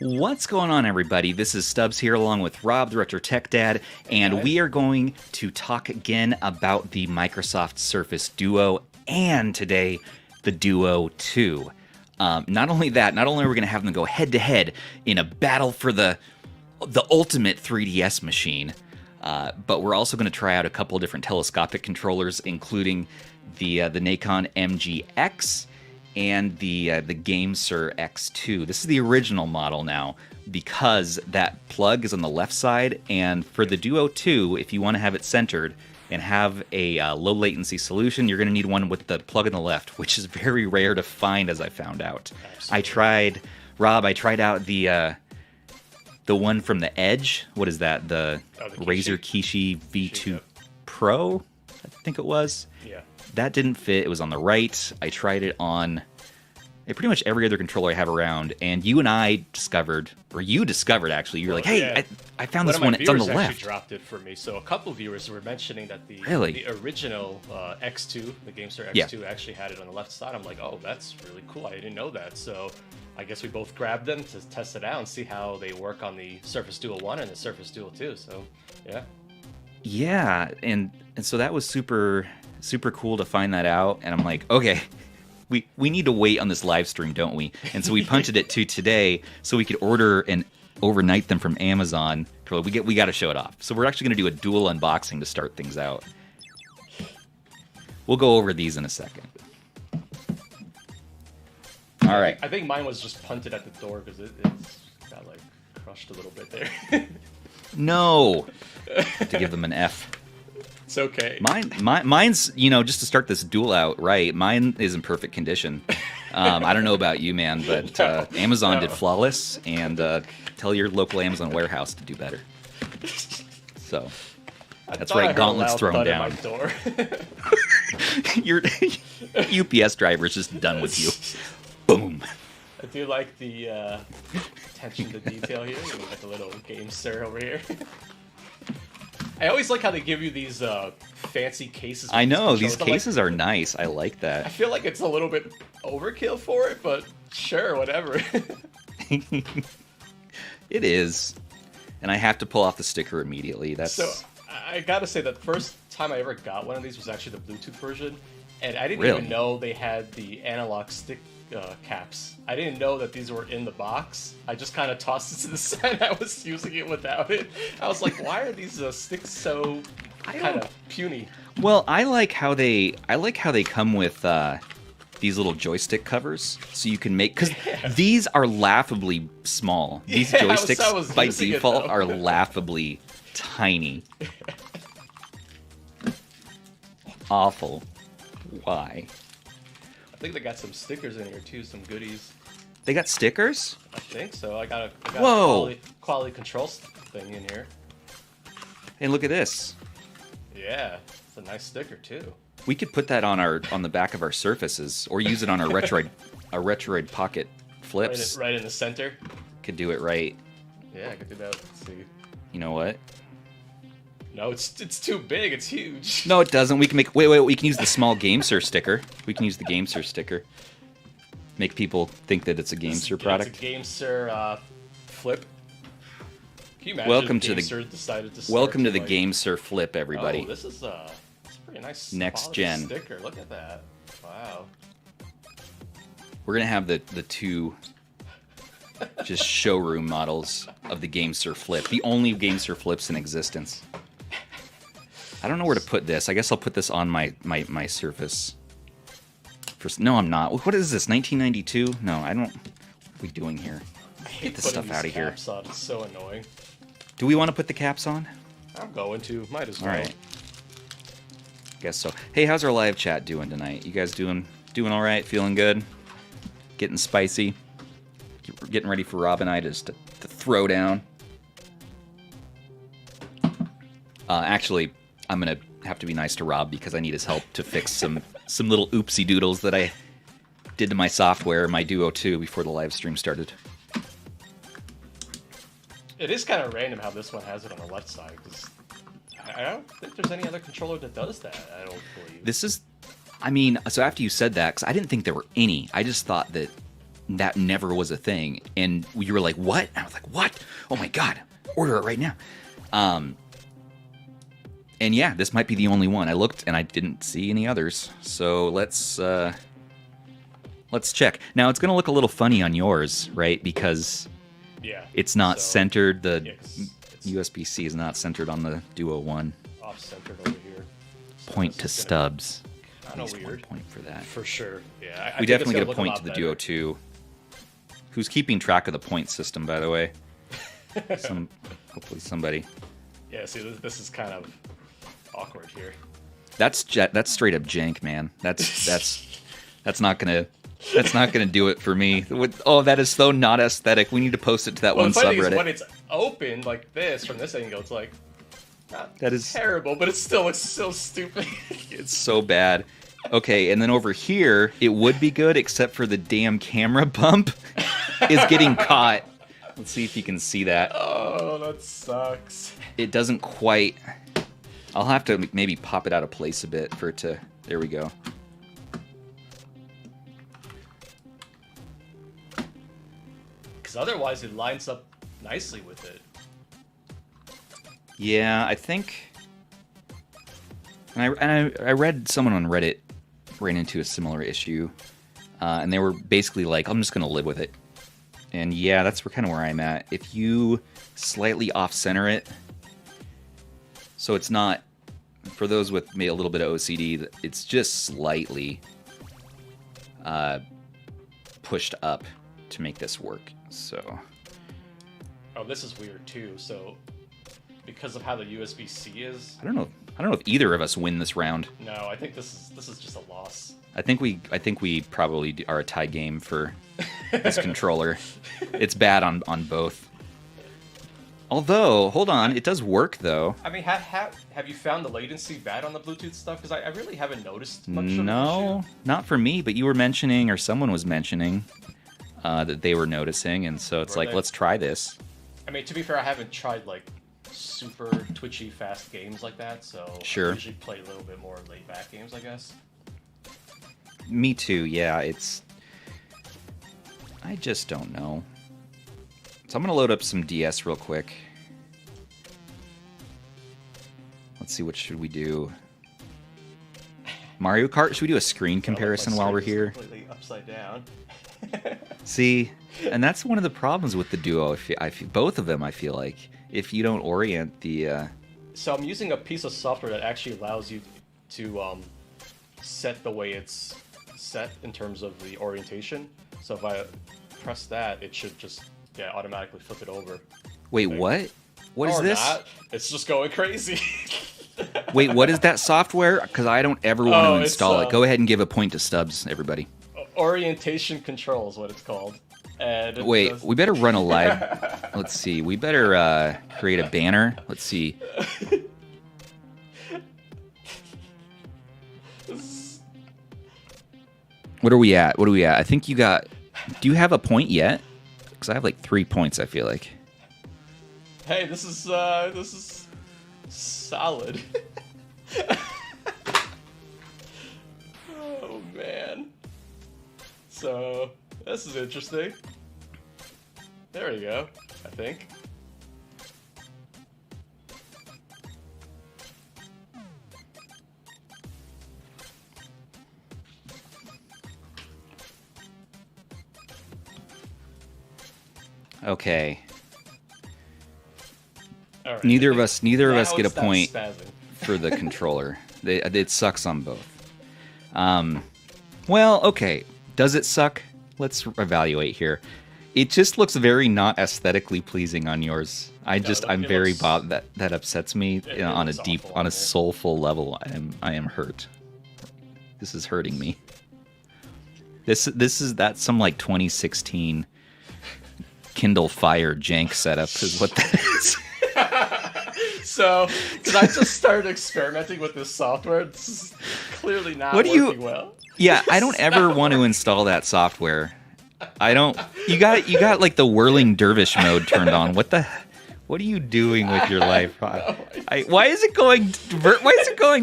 What's going on, everybody? This is Stubbs here along with Rob, the Retro Tech Dad, and we are going to talk again about the Microsoft Surface Duo, and today the Duo 2. Not only that, not only are we going to have them go head-to-head in a battle for the ultimate 3DS machine, but we're also going to try out a couple of different telescopic controllers, including the Nacon MG-X and the GameSir X2. This is the original model now because that plug is on the left side, and for the Duo 2, if you want to have it centered and have a low latency solution, you're going to need one with the plug on the left, which is very rare to find, as I found out. Absolutely. I tried out the one from the Edge. What is that? The Razer Kishi V2 Pro, I think it was. Yeah. That didn't fit. It was on the right. I tried it on pretty much every other controller I have around, and you and I discovered, or you discovered actually, you were like, hey, yeah. I found this one, it's on the left. One of my viewers actually dropped it for me, so a couple viewers were mentioning that the original X2, the GameSir X2, actually had it on the left side. I'm like, oh, that's really cool. I didn't know that. So I guess we both grabbed them to test it out and see how they work on the Surface Duo 1 and the Surface Duo 2, so yeah. Yeah, and so that was super cool to find that out, and I'm like, okay, we need to wait on this live stream, don't we? And so we punted it to today so we could order and overnight them from Amazon. We got to show it off. So we're actually going to do a dual unboxing to start things out. We'll go over these in a second. All right. I think mine was just punted at the door because it's got like crushed a little bit there. No, to give them an F. It's okay. Mine's, just to start this duel out right, mine is in perfect condition. I don't know about you, man, but Amazon did flawless, and tell your local Amazon warehouse to do better. So, that's right, gauntlets thrown down. My door. Your UPS driver is just done with you. Boom. I do like the attention to detail here. We got the little GameSir over here. I always like how they give you these fancy cases. I know, these cases are nice. I like that. I feel like it's a little bit overkill for it, but sure, whatever. It is. And I have to pull off the sticker immediately. So, I gotta say, the first time I ever got one of these was actually the Bluetooth version. And I didn't really? even know they had the analog stick caps. I didn't know that these were in the box. I just kind of tossed it to the side. I was using it without it. I was like, why are these sticks so kind of puny? Well, I like how they come with these little joystick covers, so you can make, because these are laughably small. These joysticks by default are laughably tiny. Awful. Why? I think they got some stickers in here too, some goodies. They got stickers? I think so. I got a quality control thing in here. Hey, look at this. Yeah, it's a nice sticker too. We could put that on the back of our Surfaces, or use it on our Retroid Pocket Flips. Right in the center. Could do it right. Yeah, I could do that. Let's see. You know what? No, it's too big. It's huge. No, it doesn't. We can make. Wait. We can use the small GameSir sticker. We can use the GameSir sticker. Make people think that it's a GameSir product. It's a GameSir flip. Can you imagine? Welcome if to GameSir decided to welcome to the GameSir flip, everybody. Oh, this is pretty nice. Next gen sticker. Look at that. Wow. We're gonna have the two just showroom models of the GameSir flip. The only GameSir flips in existence. I don't know where to put this. I guess I'll put this on my Surface. No, I'm not. What is this, 1992? No, I don't... What are we doing here? Get this stuff out of here. On. It's so annoying. Do we want to put the caps on? I'm going to. Might as well. All right. Guess so. Hey, how's our live chat doing tonight? You guys doing all right? Feeling good? Getting spicy? Getting ready for Rob and I to throw down? Actually... I'm gonna have to be nice to Rob because I need his help to fix some little oopsie doodles that I did to my software, my Duo 2, before the live stream started. It is kind of random how this one has it on the left side, because I don't think there's any other controller that does that. I don't believe. This is, I mean, so after you said that, because I didn't think there were any, I just thought that that never was a thing. And you were like, what? And I was like, what? Oh my God, order it right now. And yeah, this might be the only one. I looked and I didn't see any others. So let's check. Now it's gonna look a little funny on yours, right? Because it's not centered. The USB-C is not centered on the Duo one. Off-centered over here. So point to Stubbs. Kind of weird. Point for that. For sure. Yeah. We definitely get a point to the Duo 2. Who's keeping track of the point system, by the way? Hopefully somebody. Yeah. See, this is kind of awkward here. That's straight up jank, man. That's not gonna do it for me. Oh, that is so not aesthetic. We need to post it to that one subreddit. When it's open like this from this angle, it's like that is terrible, but it still looks so stupid. It's so bad. Okay, and then over here, it would be good, except for the damn camera bump is getting caught. Let's see if you can see that. Oh, that sucks. It doesn't quite. I'll have to maybe pop it out of place a bit for it to. There we go. Because otherwise, it lines up nicely with it. Yeah, I think. And I read someone on Reddit ran into a similar issue, and they were basically like, "I'm just gonna live with it." And yeah, that's kind of where I'm at. If you slightly off-center it, so it's not, for those with maybe a little bit of OCD, it's just slightly pushed up to make this work. So. Oh, this is weird too. So, because of how the USB-C is, I don't know if either of us win this round. No, I think this is just a loss. I think we probably are a tie game for this controller. It's bad on both. Although, hold on, it does work though. I mean, have you found the latency bad on the Bluetooth stuff? Because I really haven't noticed much of an issue. No, not for me. But you were mentioning, or someone was mentioning, that they were noticing, and so it's like, let's try this. I mean, to be fair, I haven't tried like super twitchy fast games like that, so sure. I usually play a little bit more laid back games, I guess. Me too, yeah. I just don't know. So I'm gonna load up some DS real quick. Let's see, what should we do? Mario Kart? Should we do a screen comparison while we're here? Completely upside down. See, and that's one of the problems with the Duo. I feel both of them. I feel like if you don't orient the. So I'm using a piece of software that actually allows you to set the way it's set in terms of the orientation. So if I press that, it should just automatically flip it over. Wait, what? What is this? Not. It's just going crazy. Wait, what is that software? Because I don't ever want to install it. Go ahead and give a point to Stubbs, everybody. Orientation control is what it's called. And wait, we better run a live. Let's see. We better create a banner. Let's see. What are we at? I think you got. Do you have a point yet? Because I have like 3 points. I feel like. Hey, this is solid. Oh man. So this is interesting. There we go. I think. Okay. All right, neither of us get a point spazzing for the controller. It sucks on both. Well, okay. Does it suck? Let's evaluate here. It just looks very not aesthetically pleasing on yours. I'm very bothered. That upsets me on a deep, on a soulful level. I am hurt. This is hurting me. That's some like 2016 Kindle Fire jank setup is what that is. So, because I just started experimenting with this software, this is clearly not working well. Yeah, I don't ever want to install that software. I don't. You got like the whirling dervish mode turned on. What are you doing with your life? Why is it going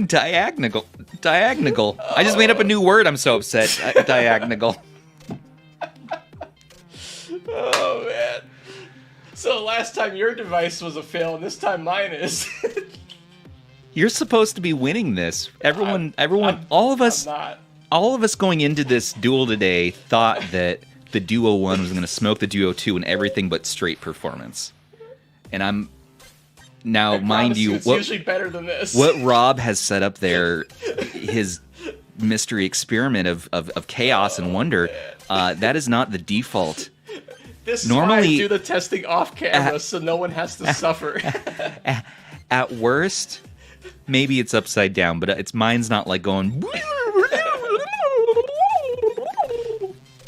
diagonal? Diagonal. I just made up a new word. I'm so upset. Diagonal. So last time your device was a fail, and this time mine is. You're supposed to be winning this. All of us going into this duel today thought that the Duo 1 was going to smoke the Duo 2 in everything but straight performance. And I'm... Now, mind you, it's usually better than this. What Rob has set up there, his mystery experiment of chaos and wonder, that is not the default. This is why I do the testing off camera, so no one has to suffer. At worst, maybe it's upside down, but mine's not like going...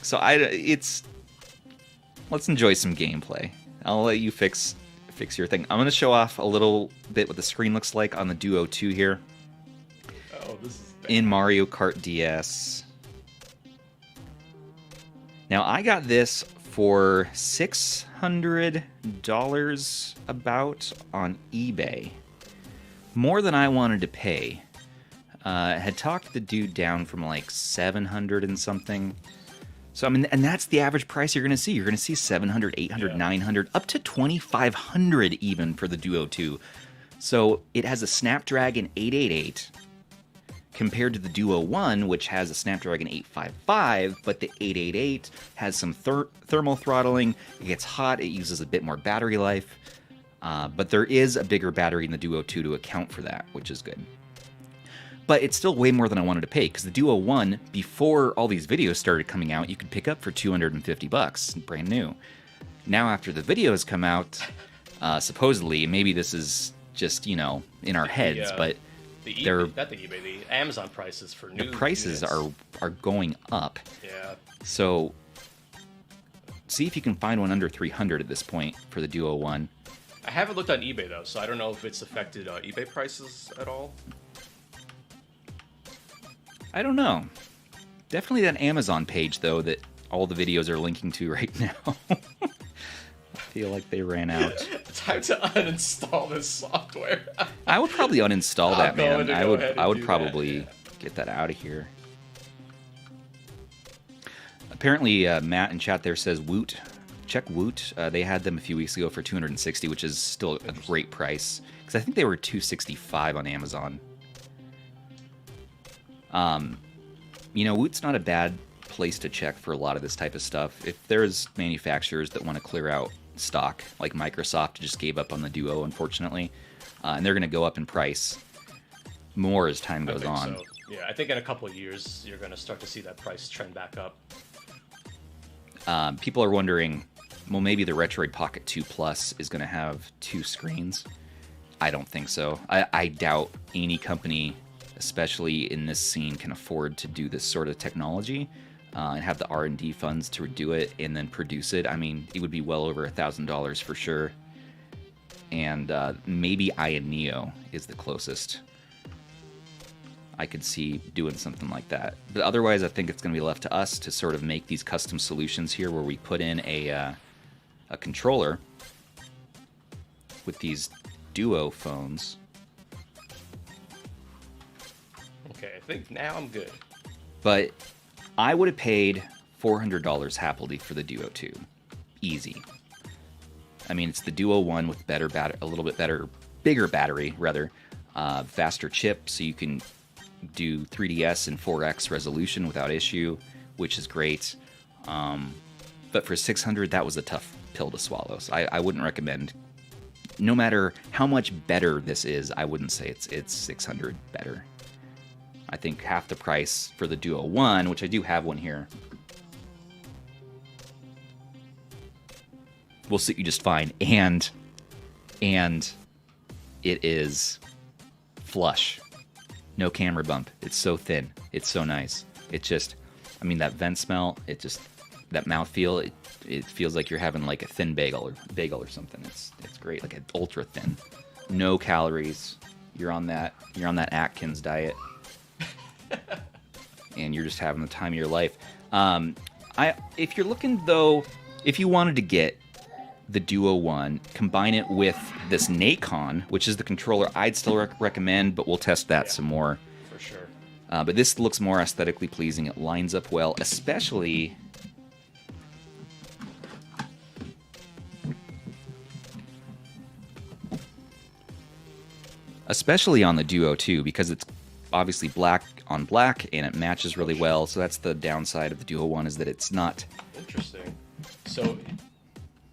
So let's enjoy some gameplay. I'll let you fix your thing. I'm going to show off a little bit what the screen looks like on the Duo 2 here. Oh, this is bad. In Mario Kart DS. Now, I got this for $600 about on eBay. More than I wanted to pay. Had talked the dude down from like 700 and something. So, I mean, and that's the average price you're going to see. You're going to see 700, 800, 900, up to 2,500 even for the Duo 2. So it has a Snapdragon 888 compared to the Duo 1, which has a Snapdragon 855, but the 888 has some thermal throttling. It gets hot. It uses a bit more battery life. But there is a bigger battery in the Duo 2 to account for that, which is good. But it's still way more than I wanted to pay, because the Duo 1, before all these videos started coming out, you could pick up for $250, brand new. Now, after the videos come out, supposedly, maybe this is just, in our heads, but the Amazon prices for new the prices are going up. Yeah. So, see if you can find one under 300 at this point for the Duo 1. I haven't looked on eBay, though, so I don't know if it's affected eBay prices at all. I don't know. Definitely that Amazon page, though, that all the videos are linking to right now. I feel like they ran out. Time to uninstall this software. I would probably uninstall that, man. I would probably get that out of here. Apparently, Matt in chat there says Woot. Check Woot. They had them a few weeks ago for $260, which is still a great price. Because I think they were $265 on Amazon. Woot's not a bad place to check for a lot of this type of stuff. If there's manufacturers that want to clear out stock, like Microsoft just gave up on the Duo, unfortunately, and they're going to go up in price more as time goes on. So. Yeah, I think in a couple of years, you're going to start to see that price trend back up. People are wondering, well, maybe the Retroid Pocket 2 Plus is going to have 2 screens. I don't think so. I doubt any company, especially in this scene, can afford to do this sort of technology and have the R&D funds to do it and then produce it. I mean, it would be well over $1,000 for sure. And maybe Aya Neo is the closest I could see doing something like that. But otherwise, I think it's going to be left to us to sort of make these custom solutions here where we put in a controller with these Duo phones. Okay, I think now I'm good. But I would have paid $400 happily for the Duo 2. Easy. I mean, it's the Duo 1 with better a little bit bigger battery, rather. Faster chip, so you can do 3DS and 4X resolution without issue, which is great. But for $600, that was a tough pill to swallow. So I wouldn't recommend. No matter how much better this is, I wouldn't say it's $600 better. I think half the price for the Duo 1, which I do have one here, will suit you just fine. And it is flush. No camera bump. It's so thin. It's so nice. It just, I mean, that vent smell, that mouthfeel, it feels like you're having like a thin bagel or something. It's great, like an ultra thin. No calories. You're on that Atkins diet. And you're just having the time of your life. If you're looking, though, if you wanted to get the Duo 1, combine it with this Nacon, which is the controller I'd still recommend, but we'll test that some more. For sure. But this looks more aesthetically pleasing. It lines up well, especially especially on the Duo 2, because it's obviously black on black and it matches really well. So that's the downside of the Duo 1, is that it's not... Interesting. So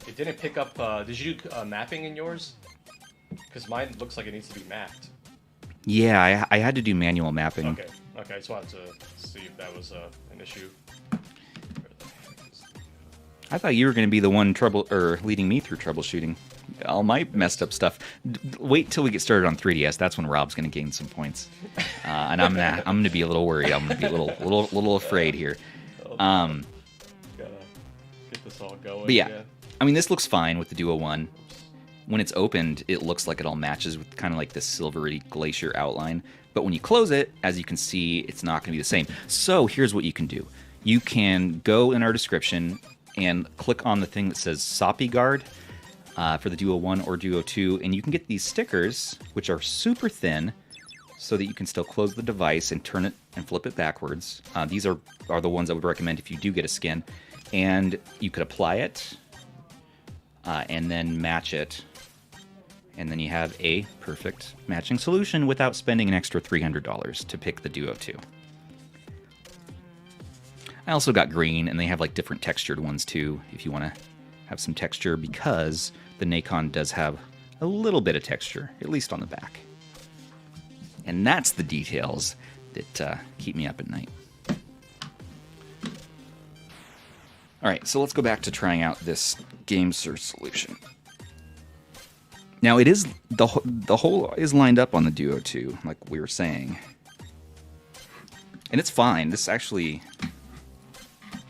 it didn't pick up... did you do mapping in yours? Because mine looks like it needs to be mapped. Yeah, I had to do manual mapping. Okay, I just wanted to see if that was an issue. I thought you were going to be the one leading me through troubleshooting all my messed up stuff. Wait till we get started on 3DS. That's when Rob's going to gain some points, and I'm gonna be a little worried. I'm going to be a little afraid here. Gotta get this all going. But yeah, I mean, this looks fine with the Duo 1. When it's opened, it looks like it all matches with kind of like this silvery glacier outline. But when you close it, as you can see, it's not going to be the same. So here's what you can do. You can go in our description and click on the thing that says Soppy Guard for the Duo 1 or Duo 2, and you can get these stickers, which are super thin, so that you can still close the device and turn it and flip it backwards. These are the ones I would recommend if you do get a skin. And you could apply it and then match it. And then you have a perfect matching solution without spending an extra $300 to pick the Duo 2. I also got green, and they have like different textured ones too, if you want to have some texture, because the Nacon does have a little bit of texture, at least on the back. And that's the details that keep me up at night. All right, so let's go back to trying out this GameSir solution. Now, it is the hole is lined up on the Duo 2, like we were saying, and it's fine. This actually,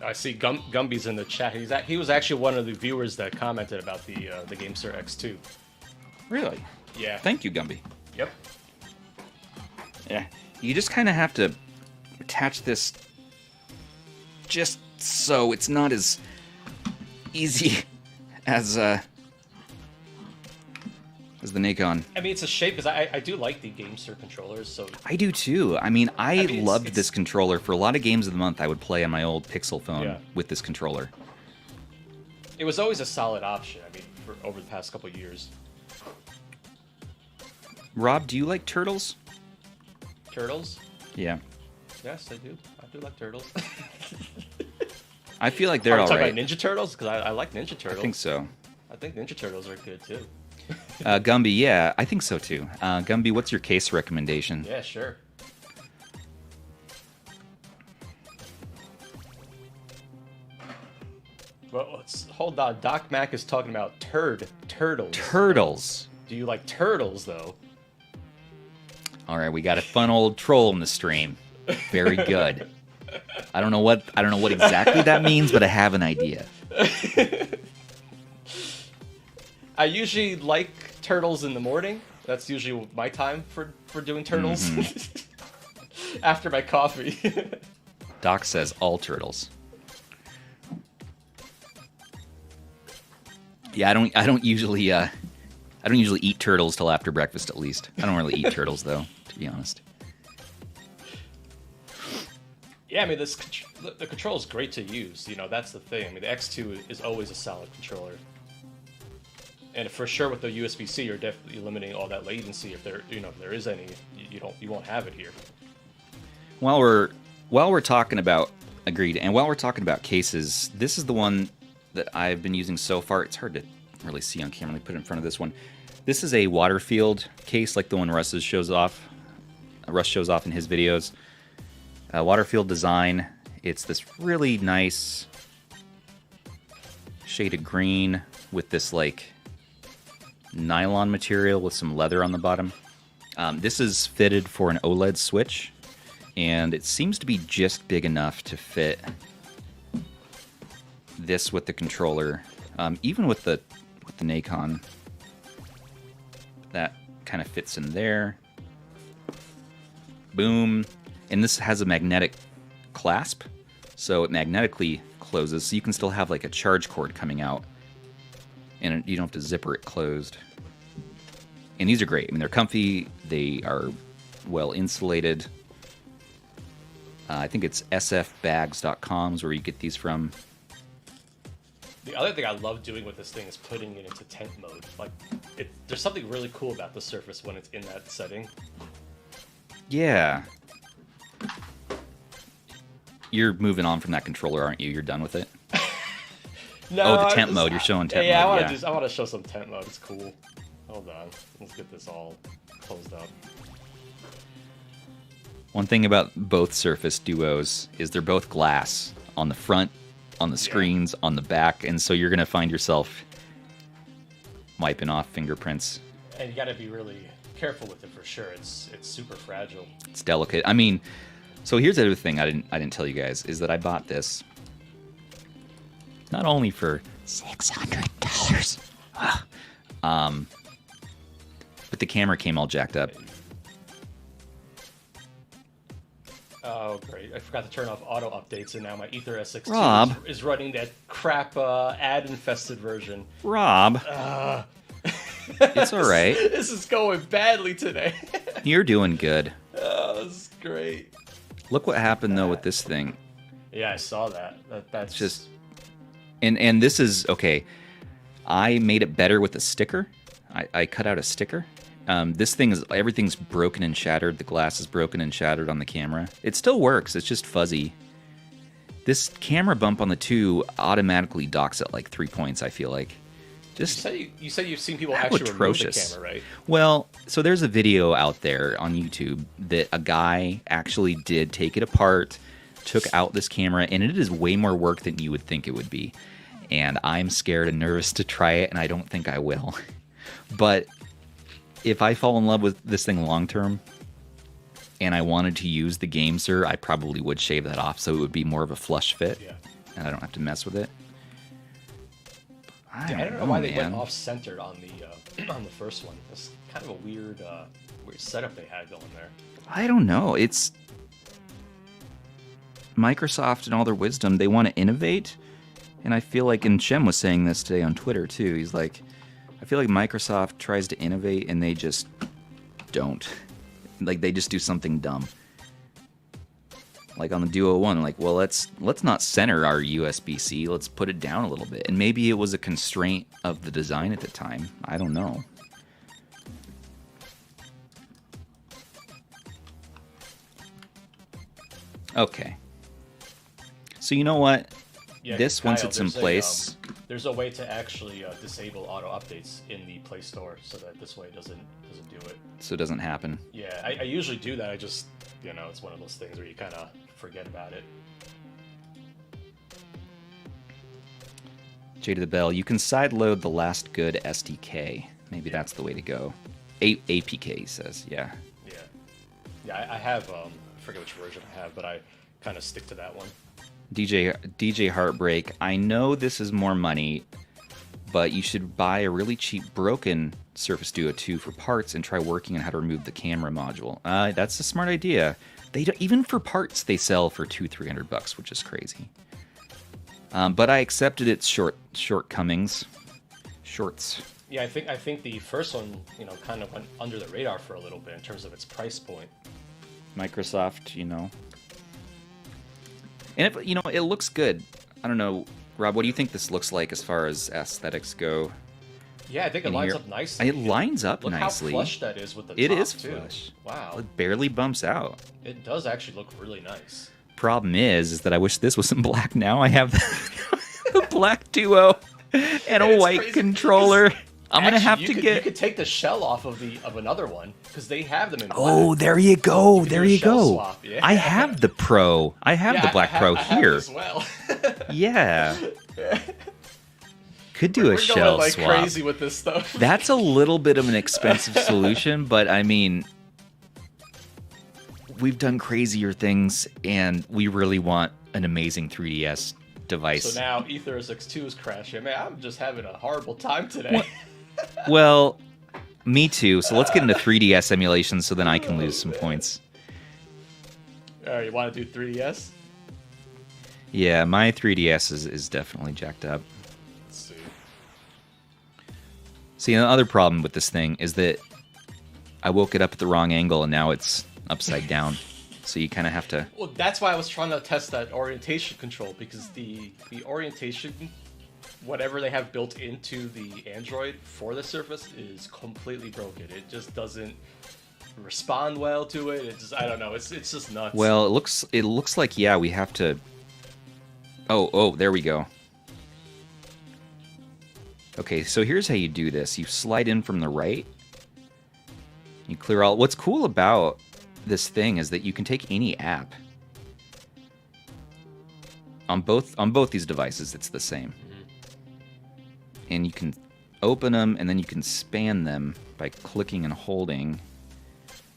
I see Gumby's in the chat. He was actually one of the viewers that commented about the GameSir X2. Really? Yeah. Thank you, Gumby. Yep. Yeah. You just kind of have to attach this just so it's not as easy as the Nacon. I mean, it's a shame, because I do like the GameSir controllers. So I do too. I mean, I loved this controller. For a lot of games of the month, I would play on my old Pixel phone with this controller. It was always a solid option, I mean, for over the past couple of years. Rob, do you like turtles? Turtles? Yeah. Yes, I do. I do like turtles. I feel like they're all right. Are you talking about Ninja Turtles? Because I like Ninja Turtles. I think so. I think Ninja Turtles are good too. Gumby, yeah, I think so too. Gumby, what's your case recommendation? Yeah, sure. Well, hold on. Doc Mac is talking about turtles. Turtles. Do you like turtles, though? All right, we got a fun old troll in the stream. Very good. I don't know what exactly that means, but I have an idea. I usually like turtles in the morning. That's usually my time for doing turtles. Mm-hmm. After my coffee. Doc says all turtles. Yeah, I don't usually eat turtles till after breakfast, at least. I don't really eat turtles though, to be honest. Yeah, I mean, the control is great to use. You know, that's the thing. I mean, the X2 is always a solid controller. And for sure, with the USB-C, you're definitely eliminating all that latency. If there is any, you won't have it here. While we're talking about and while we're talking about cases, this is the one that I've been using so far. It's hard to really see on camera. Let me put it in front of this one. This is a Waterfield case, like the one Russ shows off in his videos. Waterfield design. It's this really nice shaded green with this like nylon material with some leather on the bottom. This is fitted for an OLED switch, and it seems to be just big enough to fit this with the controller. Even with the Nacon, that kind of fits in there. Boom. And this has a magnetic clasp, so it magnetically closes, so you can still have like a charge cord coming out, and you don't have to zipper it closed. And these are great. I mean, they're comfy. They are well insulated. I think it's sfbags.com is where you get these from. The other thing I love doing with this thing is putting it into tent mode. Like, there's something really cool about the Surface when it's in that setting. Yeah. You're moving on from that controller, aren't you? You're done with it? No, the tent mode. You're showing tent mode. Yeah, I want to show some tent mode. It's cool. Hold on. Let's get this all closed up. One thing about both Surface Duos is they're both glass on the front, on the screens, on the back, and so you're going to find yourself wiping off fingerprints. And you got to be really careful with it for sure. It's super fragile. It's delicate. I mean, so here's the other thing I didn't tell you guys is that I bought this not only for $600, but the camera came all jacked up. Oh, great. I forgot to turn off auto updates, and now my Aether S6 Rob. is running that crap ad-infested version. Rob. It's all right. This is going badly today. You're doing good. Oh, this is great. Look what happened, though, with this thing. Yeah, I saw that. That's just... And this is... Okay. I made it better with a sticker. I cut out a sticker. This thing is... Everything's broken and shattered. The glass is broken and shattered on the camera. It still works. It's just fuzzy. This camera bump on the 2 automatically docks at like 3 points, I feel like. Just you said you've seen people actually remove the camera, right? Well, so there's a video out there on YouTube that a guy actually did take it apart, took out this camera, and it is way more work than you would think it would be. And I'm scared and nervous to try it, and I don't think I will. But if I fall in love with this thing long term, and I wanted to use the GameSir, I probably would shave that off so it would be more of a flush fit, and I don't have to mess with it. I don't know why they went off-centered on the first one. It's kind of a weird setup they had going there. I don't know. It's Microsoft and all their wisdom. They want to innovate, and I feel like, and Shem was saying this today on Twitter too. He's like, I feel like Microsoft tries to innovate and they just don't. Like they just do something dumb. Like on the Duo 1, like, well, let's not center our USB-C. Let's put it down a little bit. And maybe it was a constraint of the design at the time. I don't know. Okay. So you know what? Yeah, this, Kyle, once it's in place... there's a way to actually disable auto updates in the Play Store so that this way it doesn't do it. So it doesn't happen. Yeah, I usually do that. I just, it's one of those things where you kind of forget about it. Jade of the Bell, you can sideload the last good SDK. Maybe that's the way to go. APK, he says, yeah. Yeah, I have, I forget which version I have, but I kind of stick to that one. DJ Heartbreak, I know this is more money, but you should buy a really cheap broken Surface Duo 2 for parts and try working on how to remove the camera module. That's a smart idea. They don't, even for parts, they sell for $200-300, which is crazy. But I accepted its shortcomings. Shorts. Yeah, I think the first one, kind of went under the radar for a little bit in terms of its price point. Microsoft, And it looks good. I don't know, Rob, what do you think this looks like as far as aesthetics go? Yeah, I think it lines up nicely. It lines up nicely. Look how flush that is with the top, It is too. flush. Wow. It barely bumps out. It does actually look really nice. Problem is that I wish this wasn't black now. I have the black Duo and a white controller. I'm going to have to get... You could take the shell off of another one, because they have them in black. Oh, there you go. There you go. Swap. Yeah. I have the Pro. I have the Black Pro here. I have as well. Yeah. Could do a shell going like swap. Crazy with this stuff. That's a little bit of an expensive solution, but I mean, we've done crazier things, and we really want an amazing 3DS device. So now Aether X2 is crashing. Man, I'm just having a horrible time today. Well, me too. So let's get into 3DS emulation so then I can lose some points. All right, you want to do 3DS? Yeah, my 3DS is definitely jacked up. Let's see. See, the other problem with this thing is that I woke it up at the wrong angle and now it's upside down. So you kind of have to... Well, that's why I was trying to test that orientation control, because the orientation whatever they have built into the Android for the Surface is completely broken. It just doesn't respond well to it. It just, I don't know. It's just nuts. Well, it looks like, yeah, we have to. Oh, there we go. Okay, so here's how you do this. You slide in from the right. You clear all. What's cool about this thing is that you can take any app. On both these devices, it's the same. And you can open them, and then you can span them by clicking and holding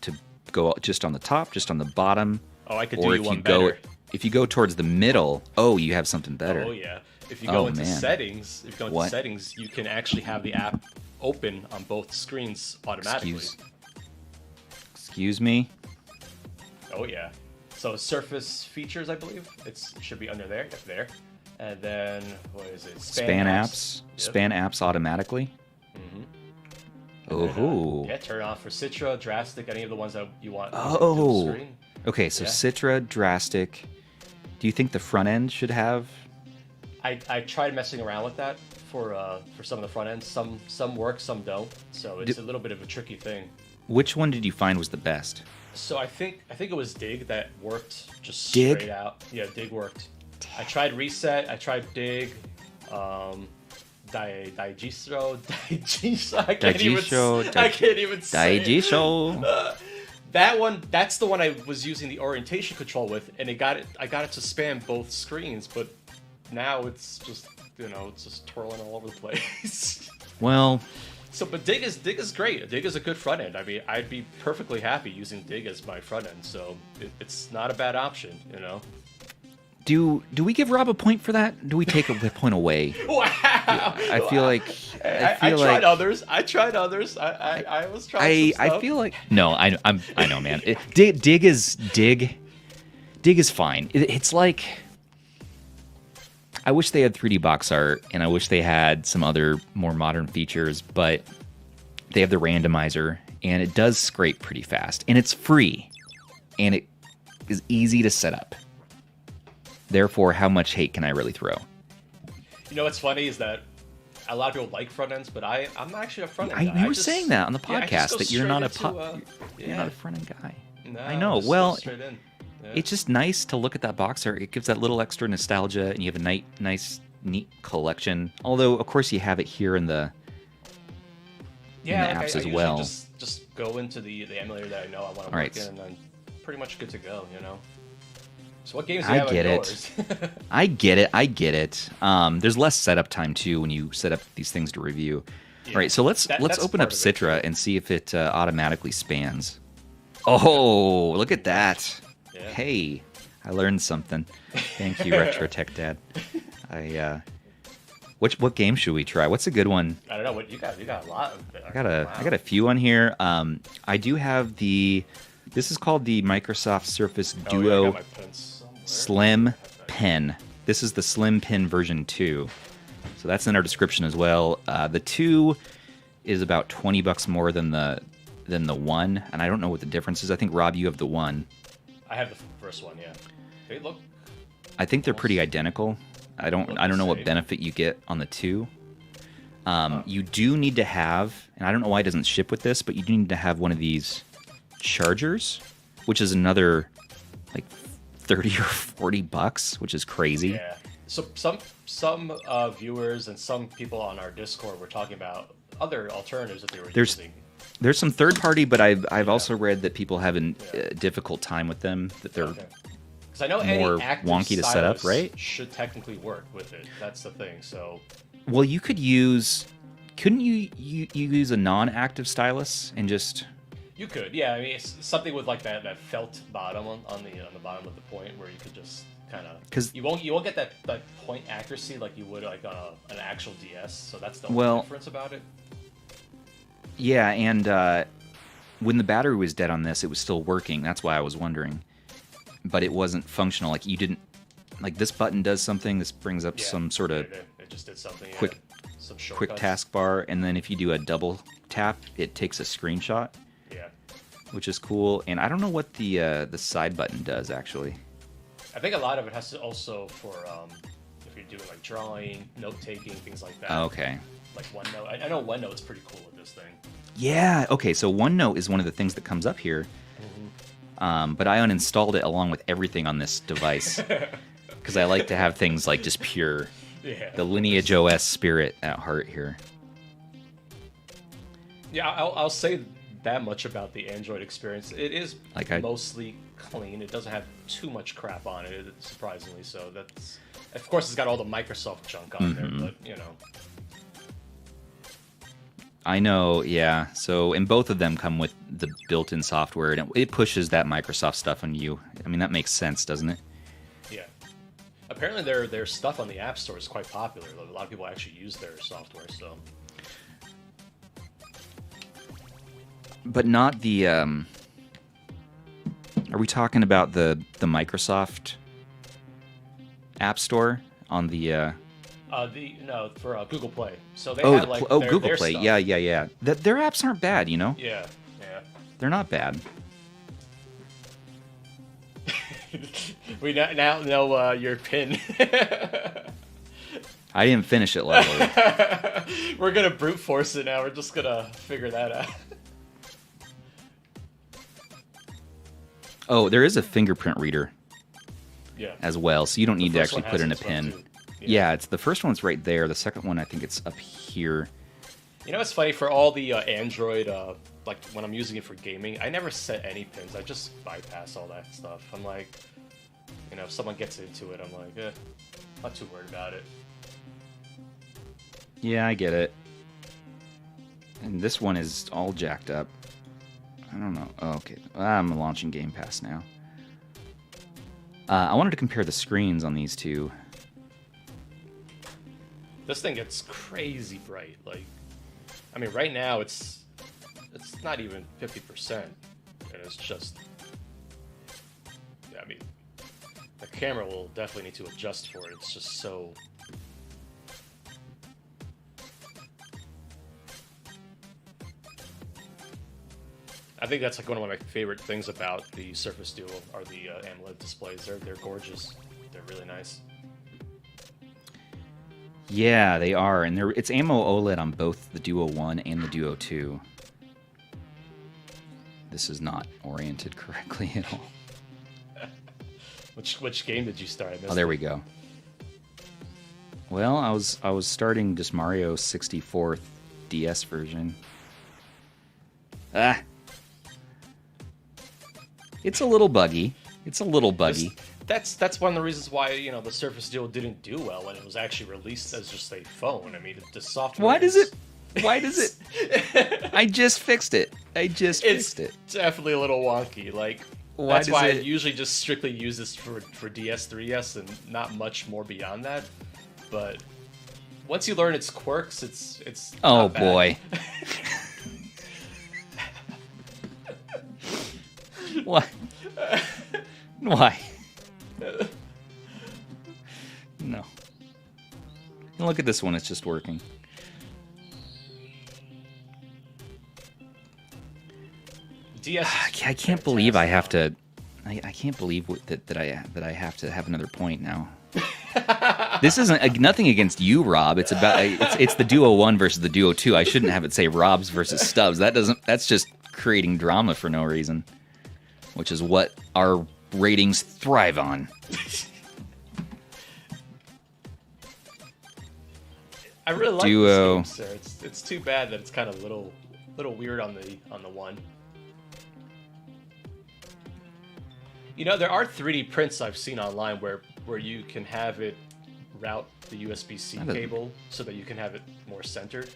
to go just on the top, just on the bottom. Oh, I could do you one better. If you go towards the middle, you have something better. Oh yeah. If you go into settings, you can actually have the app open on both screens automatically. Excuse me. Oh yeah. So Surface features, I believe it should be under there. Yep, there. And then what is it? Span apps. Yep. Span apps automatically. Oh. Yeah, turn off for Citra, DraStic, any of the ones that you want. Oh. Screen. Okay, so Citra, DraStic. Do you think the front end should have? I tried messing around with that for some of the front ends. Some work, some don't. So it's a little bit of a tricky thing. Which one did you find was the best? So I think it was Dig that worked just straight out. Yeah, Dig worked. I tried Reset. I tried Dig. Digistro. I can't even say it. That's the one I was using the orientation control with, and I got it to span both screens, but now it's just it's just twirling all over the place. Well, but Dig is great. Dig is a good front end. I mean, I'd be perfectly happy using Dig as my front end, so it's not a bad option, Do we give Rob a point for that? Do we take a point away? Wow! I feel like I tried others. I was trying. I feel like no. I know, man. Dig is fine. It's like I wish they had 3D box art, and I wish they had some other more modern features, but they have the randomizer, and it does scrape pretty fast, and it's free, and it is easy to set up. Therefore, how much hate can I really throw? What's funny is that a lot of people like front ends, but I'm actually a front end guy. You were saying that on the podcast that you're not a front end guy. No, I know. Well, it's just nice to look at that box art. It gives that little extra nostalgia, and you have a nice, neat collection. Although, of course, you have it here in the apps as well. Just go into the emulator that I know I want to work in, and then pretty much good to go. So what games do you have on yours? I get it. There's less setup time too when you set up these things to review. Yeah, all right, so let's open up Citra and see if it automatically spans. Oh, look at that! Yeah. Hey, I learned something. Thank you, Retro Tech Dad. What game should we try? What's a good one? I don't know. What you got? You got a lot. I got a few on here. I do have the. This is called the Microsoft Surface Duo Slim Pen. This is the Slim Pen version 2. So that's in our description as well. The 2 is about $20 more than the 1, and I don't know what the difference is. I think, Rob, you have the 1. I have the first one, yeah. They look. I think they're pretty identical. I don't know what benefit you get on the 2. You do need to have, and I don't know why it doesn't ship with this, but you do need to have one of these chargers, which is another like $30 or $40, which is crazy. Yeah. So some viewers and some people on our Discord were talking about other alternatives that they were using. There's some third party, but I've also read that people have a difficult time with them. That they're because I know more wonky to set up, right? Should technically work with it. That's the thing. So well, you could use. Couldn't you use a non-active stylus and just? You could, yeah. I mean, it's something with like that felt bottom on the bottom of the point where you could just kind of because you won't get that point accuracy like you would like on an actual DS. So that's the only difference about it. Yeah, and when the battery was dead on this, it was still working. That's why I was wondering, but it wasn't functional. Like you didn't like this button does something. This brings up some sort of it just did something quick taskbar, and then if you do a double tap, it takes a screenshot. Yeah, which is cool. And I don't know what the side button does actually. I think a lot of it has to also for if you're doing like drawing, note-taking, things like that. Okay. Like OneNote. I know OneNote's pretty cool with this thing. Yeah, okay, so OneNote is one of the things that comes up here. But I uninstalled it along with everything on this device. Because I like to have things like just pure. Yeah. The Lineage OS spirit at heart here. Yeah, I'll say that much about the Android experience. It is mostly clean. It doesn't have too much crap on it, surprisingly. So that's, of course, it's got all the Microsoft junk on there, but you know. I know, yeah. So, and both of them come with the built-in software, and it pushes that Microsoft stuff on you. I mean, that makes sense, doesn't it? Yeah. Apparently, their stuff on the App Store is quite popular. A lot of people actually use their software, so. But not the. Are we talking about the Microsoft App Store on the? No, for Google Play. So they have like Google their Play. stuff. Yeah. Their apps aren't bad, you know. Yeah. They're not bad. We now know your pin. I didn't finish it, luckily. We're gonna brute force it now. We're just gonna figure that out. Oh, there is a fingerprint reader. Yeah. As well, so you don't need to actually put in a pin. Well, yeah, it's the first one's right there. The second one, I think it's up here. You know what's funny? For all the Android, like when I'm using it for gaming, I never set any pins. I just bypass all that stuff. I'm like, you know, if someone gets into it, I'm like, not too worried about it. Yeah, I get it. And this one is all jacked up. I don't know. Oh, okay. I'm launching Game Pass now. I wanted to compare the screens on these two. This thing gets crazy bright. Like, I mean, right now it's not even 50%, and it's just. Yeah, I mean, the camera will definitely need to adjust for it. It's just so. I think that's like one of my favorite things about the Surface Duo are the AMOLED displays. They're gorgeous. They're really nice. Yeah, they are, and it's AMOLED on both the Duo 1 and the Duo 2. This is not oriented correctly at all. Which game did you start? Oh, there we go. Well, I was starting just Mario 64 DS version. Ah. It's a little buggy. It's a little buggy. That's one of the reasons why, you know, the Surface Duo didn't do well when it was actually released as just a phone. I mean, the software. Why does it? I just fixed it. Fixed it. It's definitely a little wonky. Like, that's why I usually just strictly use this for DS, 3DS, and not much more beyond that. But once you learn its quirks, it's. Oh not bad. Boy. What? Why? No. And look at this one, it's just working. DS. I can't believe I have to. I can't believe that I have to have another point now. This isn't nothing against you, Rob. It's about it's the Duo 1 versus the Duo 2. I shouldn't have it say Rob's versus Stubbs. That's just creating drama for no reason, which is what our ratings thrive on. I really like Duo. this game, sir. It's too bad that it's kind of little weird on the one. You know, there are 3D prints I've seen online where you can have it route the USB-C cable so that you can have it more centered.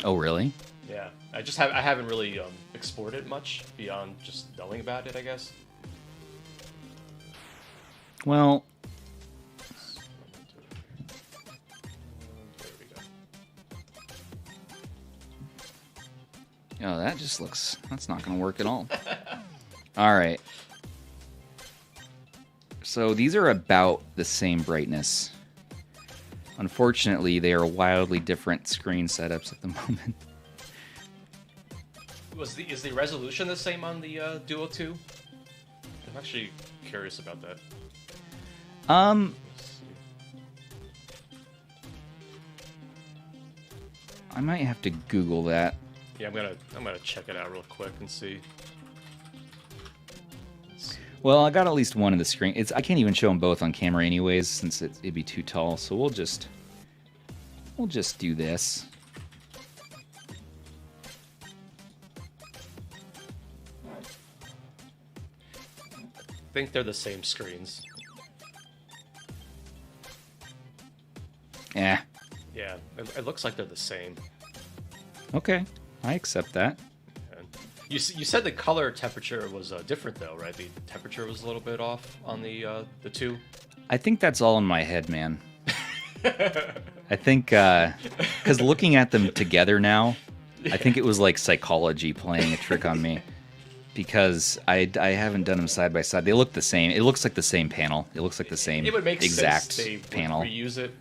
Oh, really? Yeah, I haven't really exported much beyond just knowing about it, I guess. Well, there we go. Oh, that's not going to work at all. All right. So these are about the same brightness. Unfortunately, they are wildly different screen setups at the moment. Is the resolution the same on the Duo 2? I'm actually curious about that. I might have to Google that. Yeah, I'm gonna check it out real quick and see. Well, I got at least one of the screen. I can't even show them both on camera anyways, since it'd be too tall. So we'll just do this. I think they're the same screens. Yeah. Yeah, it looks like they're the same. Okay, I accept that. You said the color temperature was different though, right? The temperature was a little bit off on the two. I think that's all in my head, man. I think because looking at them together now, I think it was like psychology playing a trick on me. Because I haven't done them side by side. They look the same. It looks like the same panel. It looks like the same it would make exact sense they panel. Would reuse it.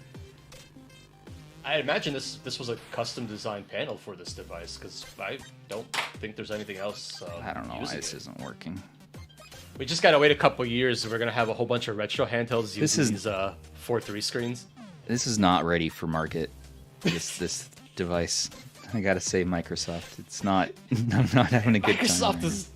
I imagine this was a custom designed panel for this device because I don't think there's anything else. I don't know why this isn't working. We just gotta wait a couple years, and we're gonna have a whole bunch of retro handhelds using these 4:3 screens. This is not ready for market. This device. I gotta say, Microsoft. It's not. I'm not having a good time. Microsoft is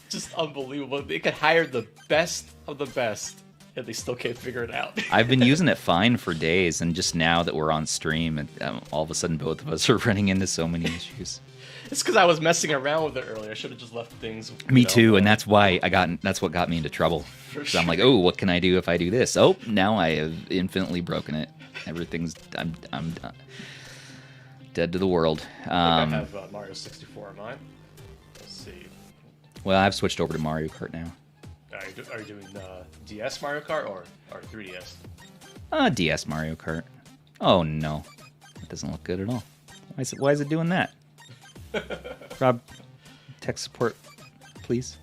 just unbelievable. They could hire the best of the best, and they still can't figure it out. I've been using it fine for days, and just now that we're on stream, and all of a sudden both of us are running into so many issues. It's because I was messing around with it earlier. I should have just left things. Me too, and that's why that's what got me into trouble. So I'm like, oh, what can I do if I do this? Oh, now I have infinitely broken it. Everything's I'm dead to the world. I have Mario 64 on mine. Let's see. Well, I've switched over to Mario Kart now. Are you doing DS Mario Kart or 3DS? DS Mario Kart. Oh no, that doesn't look good at all. Why is it doing that? Rob, tech support, please.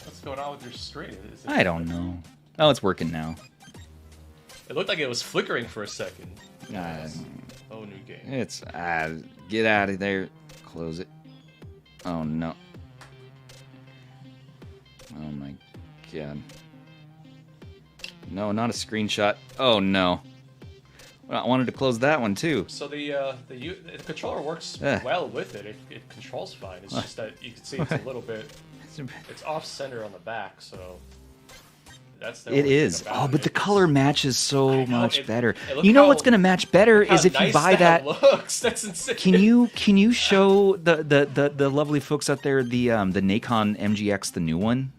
What's going on with your screen? I don't know. Oh, it's working now. It looked like it was flickering for a second. Oh, new game. It's get out of there. Close it. Oh no. Oh my god. No, not a screenshot. Oh no. Well, I wanted to close that one too. So the controller works well with it. It controls fine. It's just that you can see it's a little bit. It's off center on the back, so. That's the it is. Oh, but the color matches so much better. You know what's going to match better is if you buy that. Looks. That's insane. Can you show the lovely folks out there the Nacon MG-X, the new one?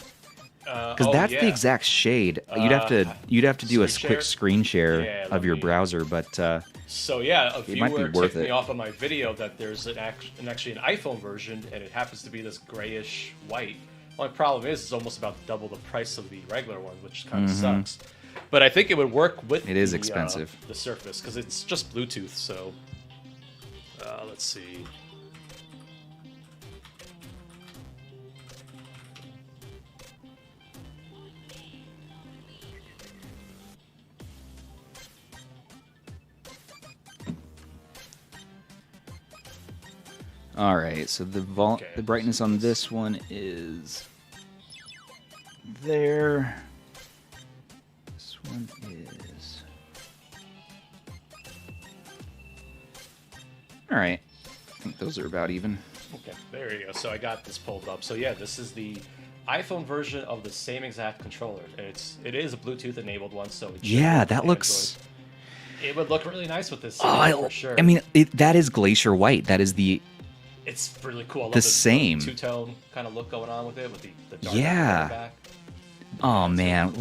Because that's the exact shade. You'd have to do a quick screen share of your browser, but so yeah, a viewer tipped me off of my video that there's actually an iPhone version, and it happens to be this grayish white. The only problem is it's almost about double the price of the regular one, which kind of sucks. But I think it would work with expensive. The Surface, because it's just Bluetooth, so let's see. All right, so the brightness on this one is there. This one is. All right, I think those are about even. Okay, there you go. So I got this pulled up. So yeah, this is the iPhone version of the same exact controller. It is a Bluetooth enabled one, so it that looks. It would look really nice with this. For sure. I mean, that is glacier white. That is the. It's really cool. I love the same two-tone kind of look going on with it, with the dark back. Oh man,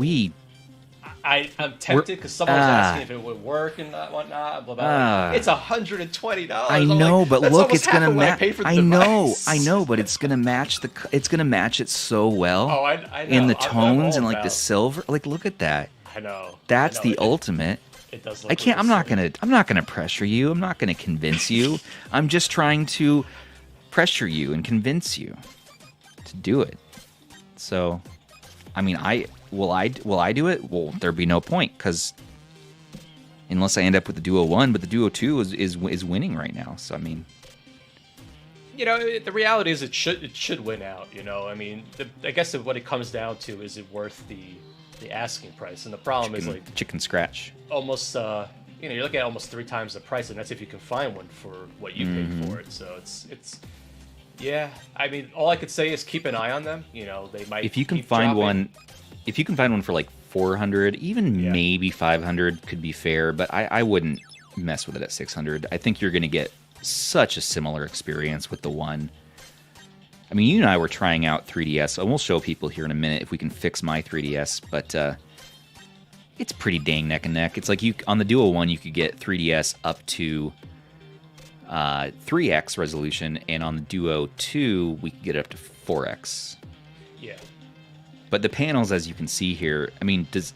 I'm tempted because someone was asking if it would work and whatnot. Blah, blah, blah. It's $120. I know, but look, it's gonna match. I know, but it's gonna match It's gonna match it so well. Oh, I know. In the tones and like the silver. Like, look at that. I know. That's the ultimate. It does. Look I'm not gonna pressure you. I'm not gonna convince you. I'm just trying to pressure you and convince you to do it. So, I mean, will I do it? Well, there'd be no point, because unless I end up with the Duo 1, but the Duo 2 is winning right now. So, I mean, the reality is it should win out. I mean, I guess what it comes down to is it worth the asking price, and the problem is like chicken scratch. Almost you know, you're looking at almost 3 times the price, and that's if you can find one for what you paid for it. So it's yeah. I mean, all I could say is keep an eye on them. You know, they might. If you can find one, for like 400, even maybe 500 could be fair, but I wouldn't mess with it at 600. I think you're going to get such a similar experience with the one. I mean, you and I were trying out 3DS, and we'll show people here in a minute if we can fix my 3DS, but it's pretty dang neck and neck. It's like on the Duo 1, you could get 3DS up to 3x resolution, and on the Duo 2, we could get it up to 4x. Yeah. But the panels, as you can see here, I mean, does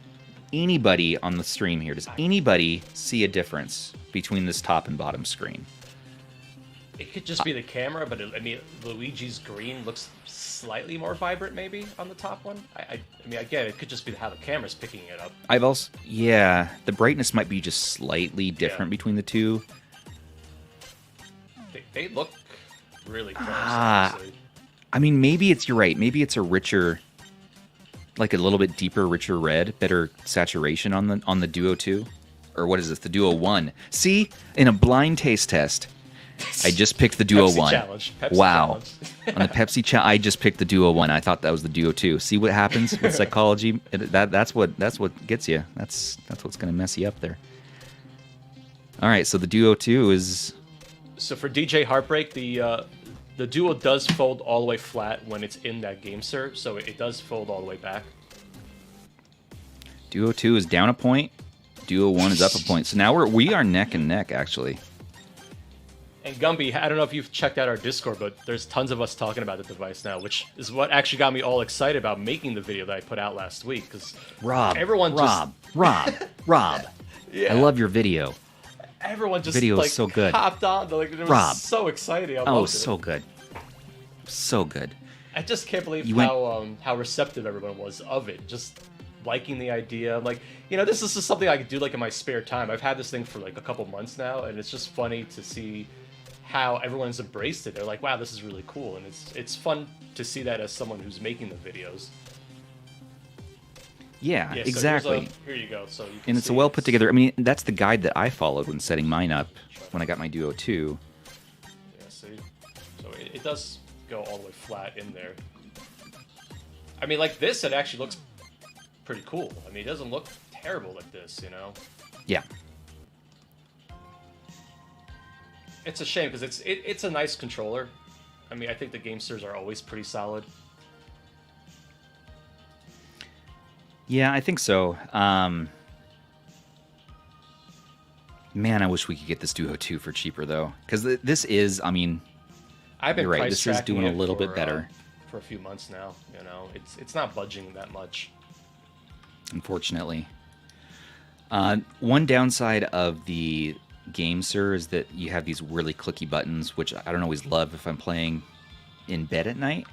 anybody on the stream here, does anybody see a difference between this top and bottom screen? It could just be the camera, but I mean, Luigi's green looks slightly more vibrant maybe on the top one. I mean, I get it. It could just be how the camera's picking it up. The brightness might be just slightly different between the two. They look really close, honestly. I mean, you're right. Maybe it's a richer, like a little bit deeper, richer red, better saturation on the Duo 2. Or what is this? The Duo 1. See? In a blind taste test, I just picked the Duo 1. Pepsi wow. Challenge. On the Pepsi challenge, I just picked the Duo 1. I thought that was the Duo 2. See what happens with psychology? That's what gets you. That's what's going to mess you up there. All right, so the Duo 2 is... So for DJ Heartbreak, the Duo does fold all the way flat when it's in that GameSir, so it does fold all the way back. Duo 2 is down a point. Duo 1 is up a point. So now we are neck and neck, actually. And Gumby, I don't know if you've checked out our Discord, but there's tons of us talking about the device now, which is what actually got me all excited about making the video that I put out last week. Because Rob, yeah. I love your video. Everyone just video is so good. hopped on. Like, it was so exciting. So good. So good. I just can't believe how receptive everyone was of it. Just liking the idea. Like, you know, this is just something I could do like in my spare time. I've had this thing for like a couple months now, and it's just funny to see how everyone's embraced it. They're like, wow, this is really cool. And it's fun to see that as someone who's making the videos. Yeah, exactly. So here you go. So you can and it's a well put together. I mean, that's the guide that I followed when setting mine up when I got my Duo 2. Yeah, see? So it does go all the way flat in there. I mean, like this, it actually looks pretty cool. I mean, it doesn't look terrible like this, you know? Yeah. It's a shame because it's a nice controller. I mean, I think the GameSirs are always pretty solid. Yeah, I think so. Man, I wish we could get this Duo 2 for cheaper, though. Because this is, I mean, I've been you're right, this is doing a little bit better. For a few months now, you know? It's not budging that much. Unfortunately. One downside of the GameSir is that you have these really clicky buttons, which I don't always love if I'm playing in bed at night.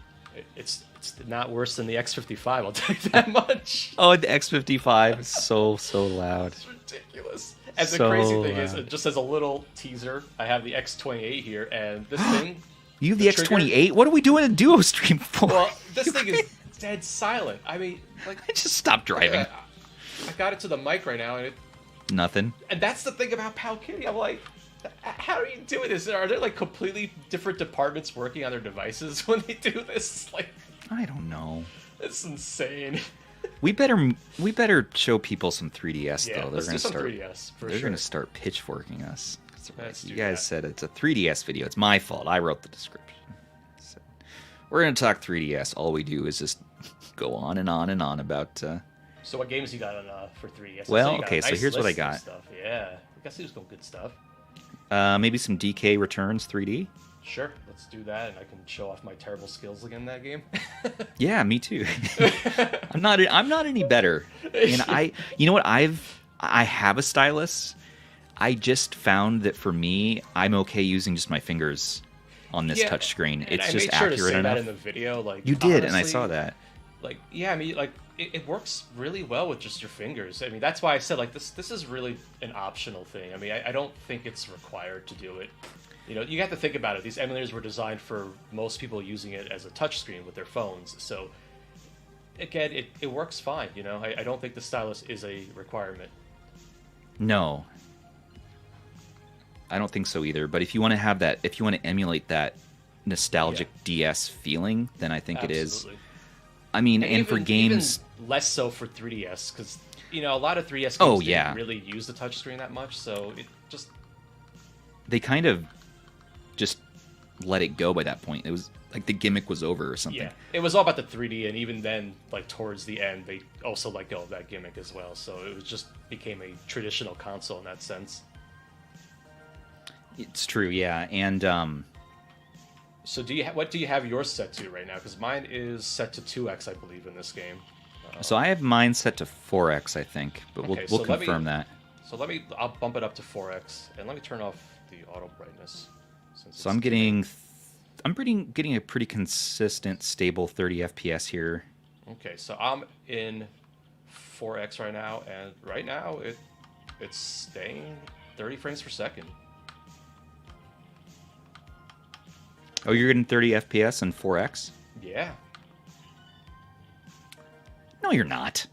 It's not worse than the X55, I'll tell you that much. Oh, the X55 is so loud. It's ridiculous. And the crazy thing is, just as a little teaser, I have the X28 here, and this thing... You have the X28? What are we doing a Duo stream for? Well, this thing is dead silent. I mean, like... I just stopped driving. I got it to the mic right now, and it... Nothing. And that's the thing about Pal Kitty. I'm like, how are you doing this? Are there like completely different departments working on their devices when they do this? Like, I don't know. It's insane. We better show people some 3DS though. They're gonna start 3DS for sure. They're gonna start pitchforking us. You guys said it's a 3DS video. It's my fault. I wrote the description. So, we're gonna talk 3DS. All we do is just go on and on and on about. So what games you got on for 3DS? Well, okay, so here's what I got. Stuff. Yeah, I guess there's some good stuff. Maybe some DK Returns 3D. Sure, let's do that, and I can show off my terrible skills again in that game. Yeah, me too. I'm not any better. And you know what? I have a stylus. I just found that for me, I'm okay using just my fingers on this touch screen. It's just accurate enough. I made sure to say that in the video. Like, you did, and I saw that. Like, yeah, I mean, like, it works really well with just your fingers. I mean, that's why I said, like, this is really an optional thing. I mean, I don't think it's required to do it. You know, you have to think about it. These emulators were designed for most people using it as a touchscreen with their phones. So, again, it works fine, you know? I don't think the stylus is a requirement. No. I don't think so either. But if you want to have that, if you want to emulate that nostalgic DS feeling, then I think it is. I mean, and for games, even less so for 3DS, because you know a lot of 3DS games didn't really use the touchscreen that much, so it just they kind of just let it go by that point. It was like the gimmick was over or something. Yeah, it was all about the 3D, and even then, like towards the end, they also let go of that gimmick as well. So it was just became a traditional console in that sense. It's true, yeah, and so what do you have yours set to right now? Because mine is set to 2x, I believe, in this game. So I have mine set to 4x, I think, but we'll confirm that. So I'll bump it up to 4x, and let me turn off the auto brightness. So I'm getting a pretty consistent, stable 30 FPS here. Okay, so I'm in 4x right now, and right now it's staying 30 frames per second. Oh, you're getting 30 FPS and 4x? Yeah. No, you're not.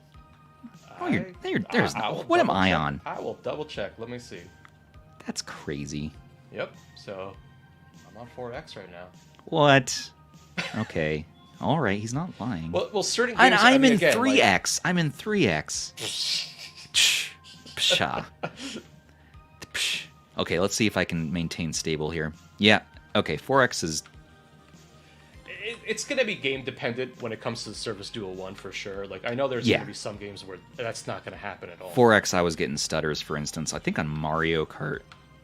What am I on? I will double check. Let me see. That's crazy. Yep. So I'm on 4x right now. What? Okay. All right. He's not lying. Well, certain games. I'm in 3x. I'm in 3x. Psha. Okay. Let's see if I can maintain stable here. Yeah. Okay. 4x is. It's going to be game dependent when it comes to the Surface Duo 1 for sure. Like I know there's going to be some games where that's not going to happen at all. 4x, I was getting stutters, for instance. I think on Mario Kart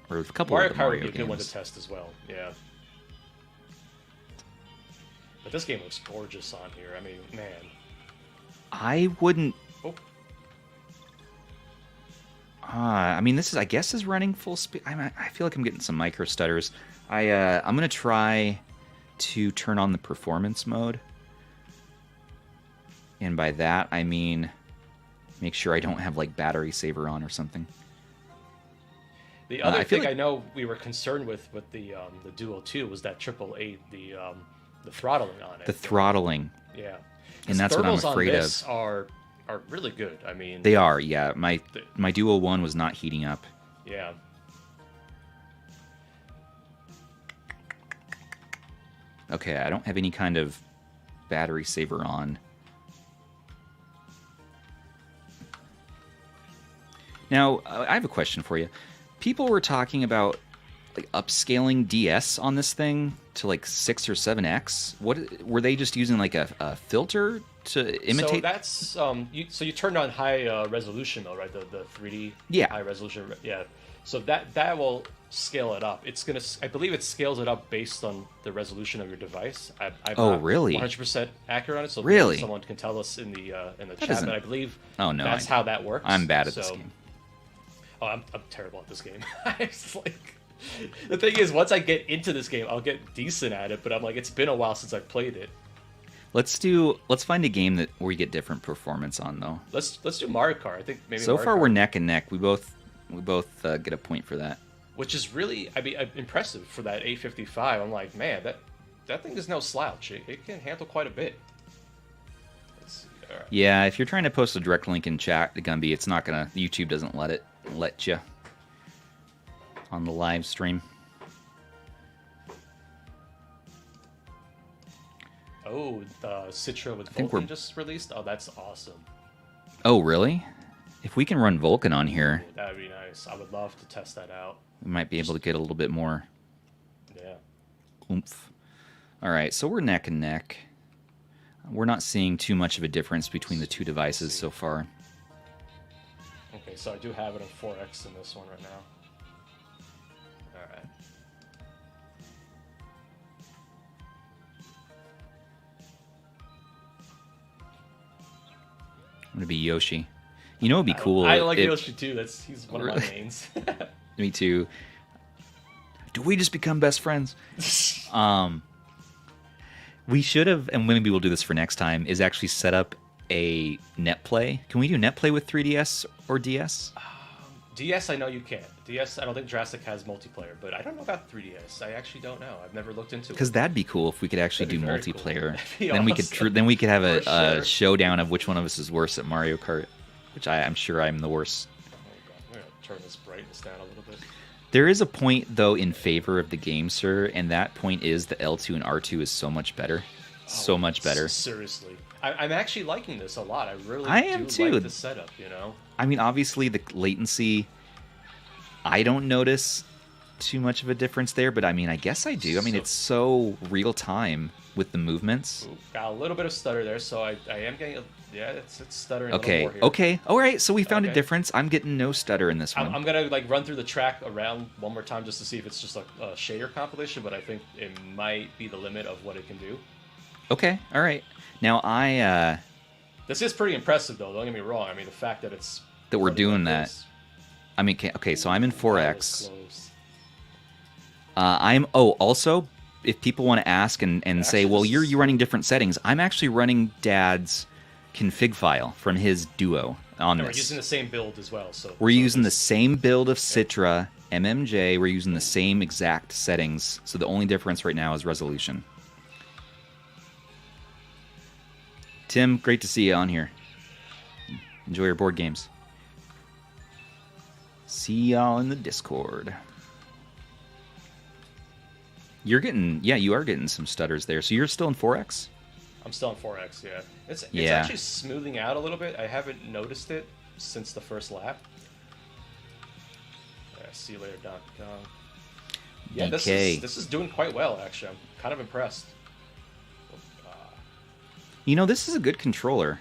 or a couple of the Mario games. Would be a good one to test as well. Yeah. But this game looks gorgeous on here. I mean, man. I wouldn't. Oh. I mean, I guess is running full speed. I feel like I'm getting some micro stutters. I'm gonna try to turn on the performance mode, and by that I mean make sure I don't have like battery saver on or something. The other thing I know we were concerned with the Duo 2 was that 888, the throttling on it. The throttling. Yeah. And that's what I'm afraid of. Are really good. I mean, they are. Yeah. My Duo 1 was not heating up. Yeah. Okay, I don't have any kind of battery saver on. Now, I have a question for you. People were talking about like upscaling DS on this thing to like 6 or 7x. What were they just using like a filter to imitate? So that's so you turned on high resolution mode, right? The 3D high resolution. Yeah. So that will scale it up. It's gonna. I believe it scales it up based on the resolution of your device. I'm not really? 100% accurate on it. So really, someone can tell us in the chat. But I believe that's how that works. I'm bad at this game. Oh, I'm terrible at this game. It's like the thing is, once I get into this game, I'll get decent at it. But I'm like, it's been a while since I've played it. Let's find a game where you get different performance on though. Let's do Mario Kart. I think maybe. So Mario far Kart. We're neck and neck. We both get a point for that. Which is really, impressive for that 855. I'm like, man, that thing is no slouch. It can handle quite a bit. Let's see. All right. Yeah, if you're trying to post a direct link in chat, Gumby, it's not gonna. YouTube doesn't let you on the live stream. Oh, the Citra with Vulkan just released. Oh, that's awesome. Oh, really? If we can run Vulkan on here, that would be nice. I would love to test that out. We might be able to get a little bit more. Yeah. Oomph. All right, so we're neck and neck. We're not seeing too much of a difference between the two devices so far. Okay, so I do have it in 4x in this one right now. All right. I'm gonna be Yoshi. You know, it'd be cool. I like Yoshi too. He's one of my mains. Me too. Do we just become best friends? We should have, and maybe we'll do this for next time, is actually set up a netplay. Can we do netplay with 3DS or DS? DS, I know you can. DS, I don't think DraStic has multiplayer, but I don't know about 3DS. I actually don't know. I've never looked into it. Because that'd be cool if we could actually do multiplayer. Cool. Then we could have a showdown of which one of us is worse at Mario Kart, which I'm sure I'm the worst. Oh god, I'm gonna turn this brightness down a little bit. There is a point, though, in favor of the GameSir, and that point is the L2 and R2 is so much better. So much better. Seriously. I'm actually liking this a lot. I really am too. Like the setup, you know? I mean, obviously, the latency, I don't notice too much of a difference there, but I mean, I guess I do. I mean, it's so real-time with the movements. Ooh, got a little bit of stutter there, so I am getting it's stuttering a okay, little more here. Okay, all right, so we found a difference. I'm getting no stutter in this one. I'm going to like run through the track around one more time just to see if it's just a shader compilation, but I think it might be the limit of what it can do. Okay, all right. Now, this is pretty impressive, though, don't get me wrong. I mean, the fact that it's... That we're doing that. I mean, okay, so I'm in 4X. Also, if people want to ask and say, well, you're running different settings, I'm actually running Dad's config file from his Duo on this. We're using the same build as well. We're using the same build of Citra, MMJ. We're using the same exact settings, so the only difference right now is resolution. Tim, great to see you on here. Enjoy your board games. See y'all in the Discord. You're getting, you are getting some stutters there. So you're still in 4X? I'm still in 4X, yeah. It's actually smoothing out a little bit. I haven't noticed it since the first lap. See you later, Donkey Kong. Yeah, this is doing quite well, actually. I'm kind of impressed. You know, this is a good controller.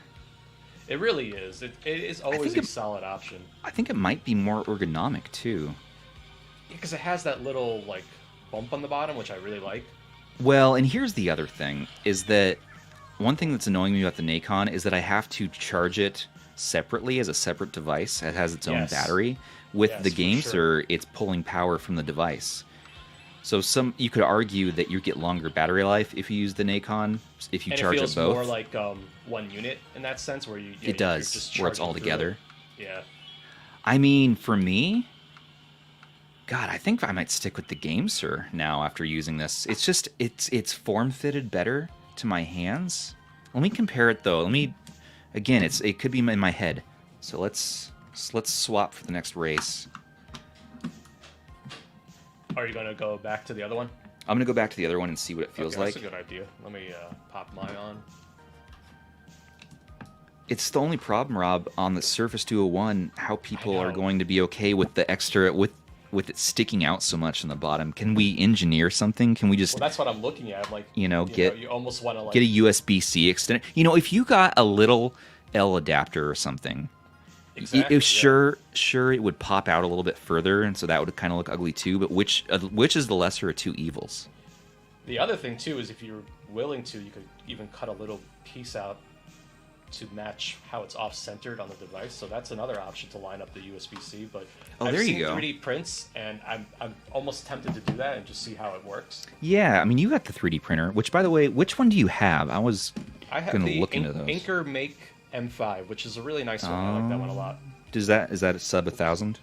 It really is. It is always a solid option. I think it might be more ergonomic, too. Because it has that little, like, bump on the bottom, which I really like. Well, and here's the other thing, is that one thing that's annoying me about the Nacon is that I have to charge it separately as a separate device. It has its own battery. With the GameSir, it's pulling power from the device. So you could argue that you get longer battery life if you use the Nacon, if you charge it both. It feels more like one unit in that sense, where it does, where it's all together. Yeah. I mean, for me, God, I think I might stick with the GameSir now after using this. It's just it's form-fitted better to my hands. Let me compare it though. Again, it could be in my head. So let's swap for the next race. Are you going to go back to the other one? I'm going to go back to the other one and see what it feels like. That's a good idea. Let me pop mine on. It's the only problem, Rob, on the Surface Duo 1, how people are going to be okay with the extra, with it sticking out so much on the bottom. Can we engineer something? Can we just... Well, that's what I'm looking at. Like, you almost want to get a USB-C extender. You know, if you got a little L adapter or something... Exactly, sure, it would pop out a little bit further, and so that would kind of look ugly too. But which is the lesser of two evils? The other thing too is if you're willing to, you could even cut a little piece out to match how it's off-centered on the device. So that's another option to line up the USB-C. But I've seen 3D prints, and I'm almost tempted to do that and just see how it works. Yeah, I mean, you got the 3D printer. Which, by the way, which one do you have? I have the look into those. Inker Make M5, which is a really nice one. I like that one a lot. Is that a sub 1,000?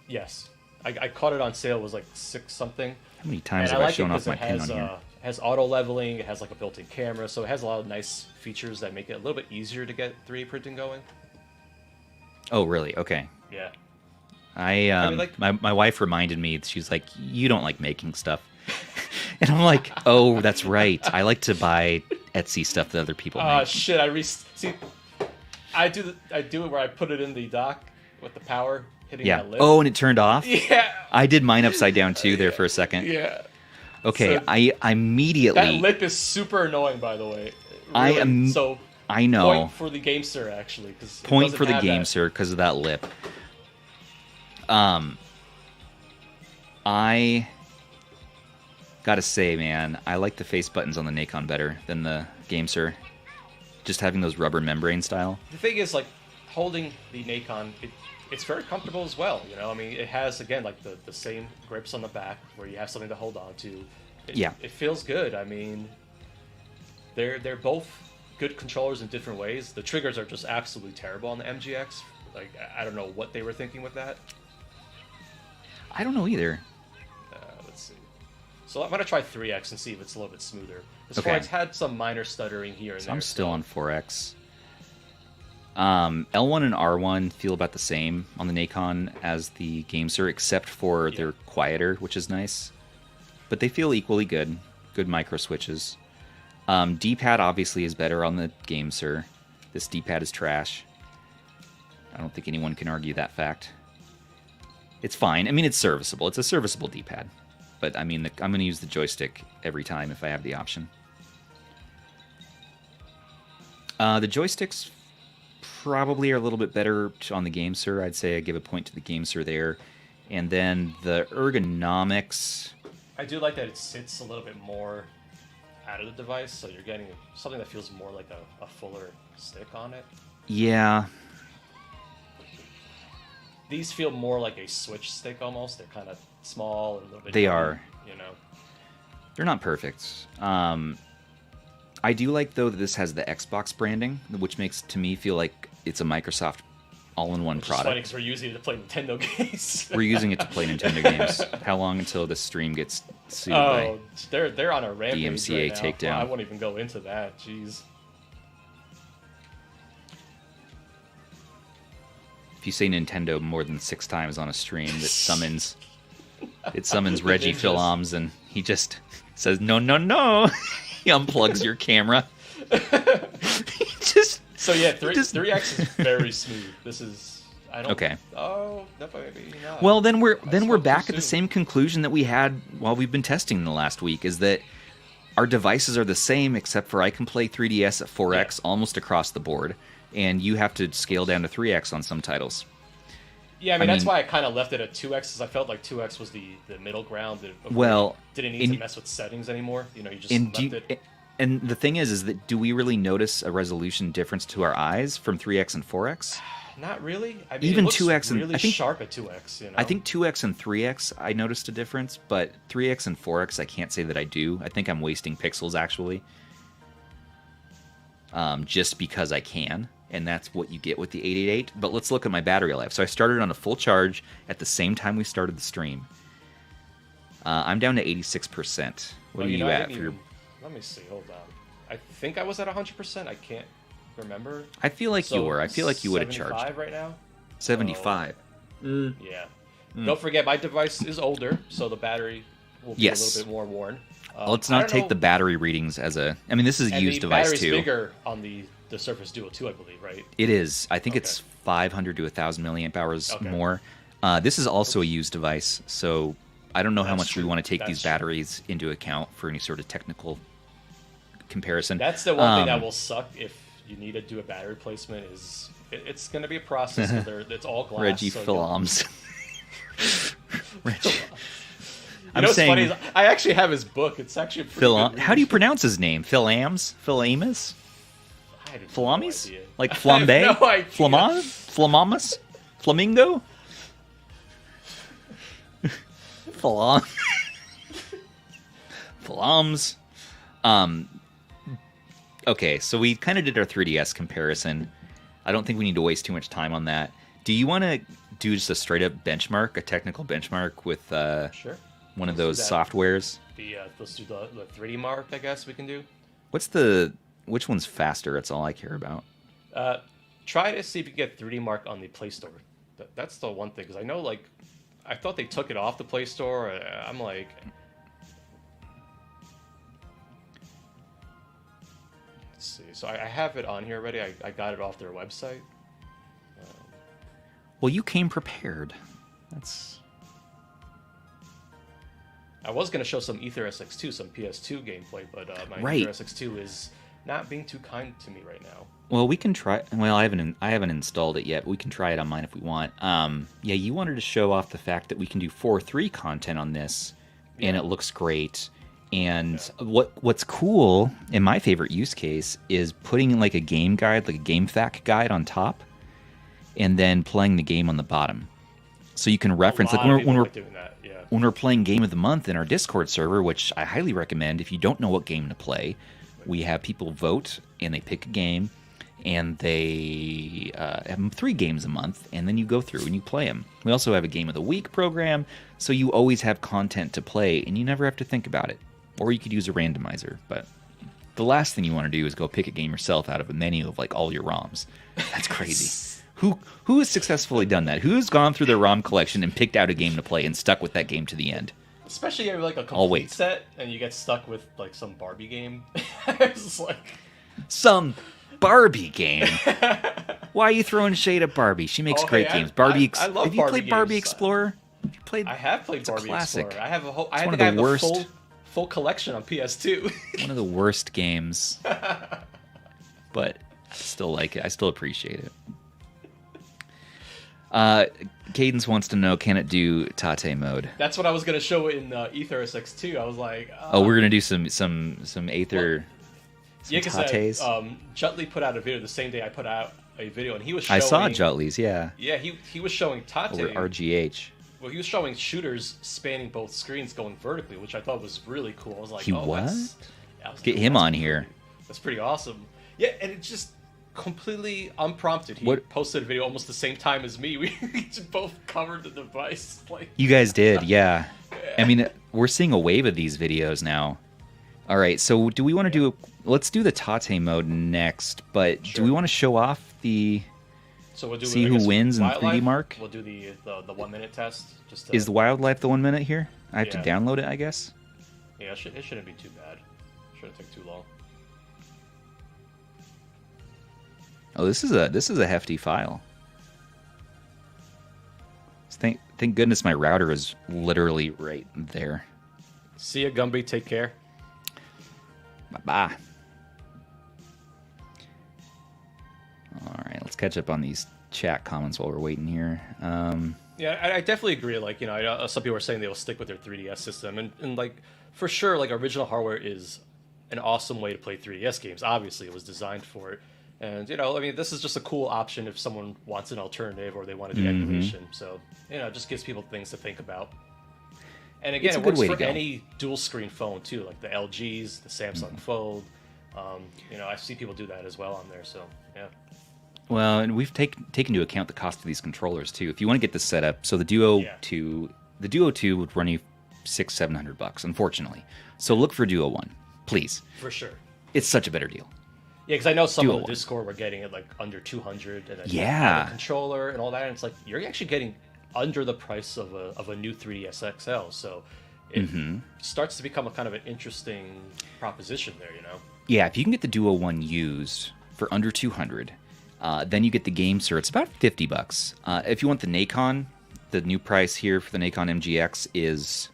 Yes. I caught it on sale. It was like 6 something. How many times have I shown off my pin on here? It has auto leveling. It has like a built-in camera. So it has a lot of nice features that make it a little bit easier to get 3D printing going. Oh, really? Okay. Yeah. My wife reminded me. She's like, you don't like making stuff. And I'm like, oh, that's right. I like to buy Etsy stuff that other people make. Oh, shit. I do it where I put it in the dock with the power hitting that lip. Oh, and it turned off? Yeah. I did mine upside down too there for a second. Yeah. Okay, so I immediately... That lip is super annoying, by the way. Really, I know. Point for the GameSir, actually. Point for the GameSir because of that lip. I gotta say, man, I like the face buttons on the Nacon better than the GameSir. Just having those rubber membrane style. The thing is, like, holding the Nacon, it's very comfortable as well, you know? I mean, it has, again, like, the same grips on the back where you have something to hold on to. It feels good. I mean, they're both good controllers in different ways. The triggers are just absolutely terrible on the MG-X. Like, I don't know what they were thinking with that. I don't know either. Let's see. So I'm going to try 3X and see if it's a little bit smoother. This 4X had some minor stuttering here and there. I'm still on 4X. L1 and R1 feel about the same on the Nacon as the GameSir, except for they're quieter, which is nice. But they feel equally good. Good micro switches. D-pad obviously is better on the GameSir. This D-pad is trash. I don't think anyone can argue that fact. It's fine. I mean, it's serviceable. It's a serviceable D-pad. But, I mean, I'm going to use the joystick every time if I have the option. The joysticks probably are a little bit better on the GameSir. I'd say I give a point to the GameSir there. And then the ergonomics... I do like that it sits a little bit more out of the device, so you're getting something that feels more like a fuller stick on it. Yeah. These feel more like a Switch stick almost. They're kind of small and a little bit... They are. You know. They're not perfect. I do like, though, that this has the Xbox branding, which makes, to me, feel like it's a Microsoft all-in-one product. It's funny because we're using it to play Nintendo games. We're using it to play Nintendo games. How long until the stream gets sued by they're on a rampage DMCA right now. takedown? Well, I won't even go into that. Jeez. If you say Nintendo more than 6 times on a stream, it summons Reggie Phil-Oms, and he just says, no, no, no. He unplugs your camera. So yeah, 3X is very smooth. This is okay. Oh, no, maybe not. Well, then we're back at the same conclusion that we had while we've been testing the last week, is that our devices are the same, except for I can play 3DS at 4X almost across the board, and you have to scale down to 3X on some titles. Yeah, I mean that's why I kind of left it at 2X, because I felt like 2X was the middle ground. Didn't need to mess with settings anymore. You know, you just left it. And the thing is that do we really notice a resolution difference to our eyes from 3X and 4X? Not really. I mean, even it looks 2X and really sharp at 2X. You know? I think 2X and 3X I noticed a difference, but 3X and 4X I can't say that I do. I think I'm wasting pixels actually, just because I can, and that's what you get with the 888. But let's look at my battery life. So I started on a full charge at the same time we started the stream. I'm down to 86%. What are you at for your? Let me see. Hold on. I think I was at 100%. I can't remember. I feel like you were. I feel like you would have charged. 75 right now. 75. Yeah. Don't forget, my device is older, so the battery will be a little bit more worn. Let's not take the battery readings as a... I mean, this is a used device, too. The battery's bigger on the Surface Duo 2, I believe, right? It is. I think it's 500 to 1,000 milliamp hours more. This is also a used device, so I don't know how much we want to take these batteries into account for any sort of technical comparison. That's the one thing that will suck if you need to do a battery replacement. Is it's going to be a process. It's all glass. Reggie Phil-Oms. Reggie. What's funny is I actually have his book. It's actually Phil. How do you pronounce his name? Phil-Ams? Phil-Amos? Flamies? No like flambe? No idea. Flamamas? Flamingo? Phil-Oms. Okay, so we kind of did our 3DS comparison. I don't think we need to waste too much time on that. Do you want to do just a straight-up benchmark, a technical benchmark with one of those softwares? Let's do the 3D mark, I guess we can do. Which one's faster? That's all I care about. Try to see if you can get 3D mark on the Play Store. That's the one thing, because I know, like, I thought they took it off the Play Store. I'm like... See, so I have it on here already. I got it off their website. Well, you came prepared. That's. I was going to show some Aether SX2, some PS2 gameplay, but my Aether SX2 is not being too kind to me right now. Well, we can try. Well, I haven't installed it yet, but we can try it on mine if we want. Yeah, you wanted to show off the fact that we can do 4.3 content on this, and it looks great. And what's cool, and my favorite use case, is putting like a game guide, like a game fact guide on top, and then playing the game on the bottom. So you can reference, like when we're playing Game of the Month in our Discord server, which I highly recommend if you don't know what game to play. We have people vote, and they pick a game, and they have 3 games a month, and then you go through and you play them. We also have a Game of the Week program, so you always have content to play, and you never have to think about it. Or you could use a randomizer, but the last thing you want to do is go pick a game yourself out of a menu of like all your ROMs. That's crazy. Who has successfully done that? Who's gone through their ROM collection and picked out a game to play and stuck with that game to the end? Especially if you have like a complete set and you get stuck with like some Barbie game. It's like some Barbie game. Why are you throwing shade at Barbie? She makes great games. Barbie. I love have you played Barbie Explorer? Have you played? I have played Barbie classic. Explorer. I have a whole. I think I have a full collection on PS2. One of the worst games, but I still like it. I still appreciate it. Cadence wants to know, can it do TATE mode? That's what I was gonna show in Ethos X2. I was like, we're gonna do some Aether. Yeah, because Jutley put out a video the same day I put out a video, and he was showing... I saw Jutley's, yeah. Yeah, he was showing TATE. Over RGH. Well, he was showing shooters spanning both screens going vertically, which I thought was really cool. I was like, Get him on here. That's pretty awesome. Yeah, and it just completely unprompted. He posted a video almost the same time as me. We both covered the device. Like, you guys did, yeah. I mean, we're seeing a wave of these videos now. All right, so do we want to do... Let's do the TATE mode next, but do we want to show off the... So we'll do, see who wins in 3D Mark? We'll do the 1 minute test. Just Is the wildlife the 1 minute here? I have to download it, I guess? Yeah, it shouldn't be too bad. It shouldn't take too long. Oh, this is a hefty file. Thank goodness my router is literally right there. See ya, Gumby. Take care. Bye-bye. All right, let's catch up on these chat comments while we're waiting here. Yeah, I definitely agree. Like, you know, some people are saying they will stick with their 3DS system, and like for sure, like original hardware is an awesome way to play 3DS games. Obviously, it was designed for it, and you know, I mean, this is just a cool option if someone wants an alternative or they want to do emulation. So you know, it just gives people things to think about. And again, it works for any dual screen phone too, like the LGs, the Samsung Fold. You know, I see people do that as well on there. So yeah. Well, and we've taken into account the cost of these controllers too. If you want to get this set up, so the Duo 2 would run you $600-700, unfortunately. So look for Duo 1, please. For sure. It's such a better deal. Yeah, because I know some of the Discord were getting it like under 200, and then the controller and all that, and it's like you're actually getting under the price of a new 3DS XL. So it starts to become a kind of an interesting proposition there, you know. Yeah, if you can get the Duo 1 used for under 200. Then you get the GameSir. It's about $50. If you want the Nacon, the new price here for the Nacon MG-X is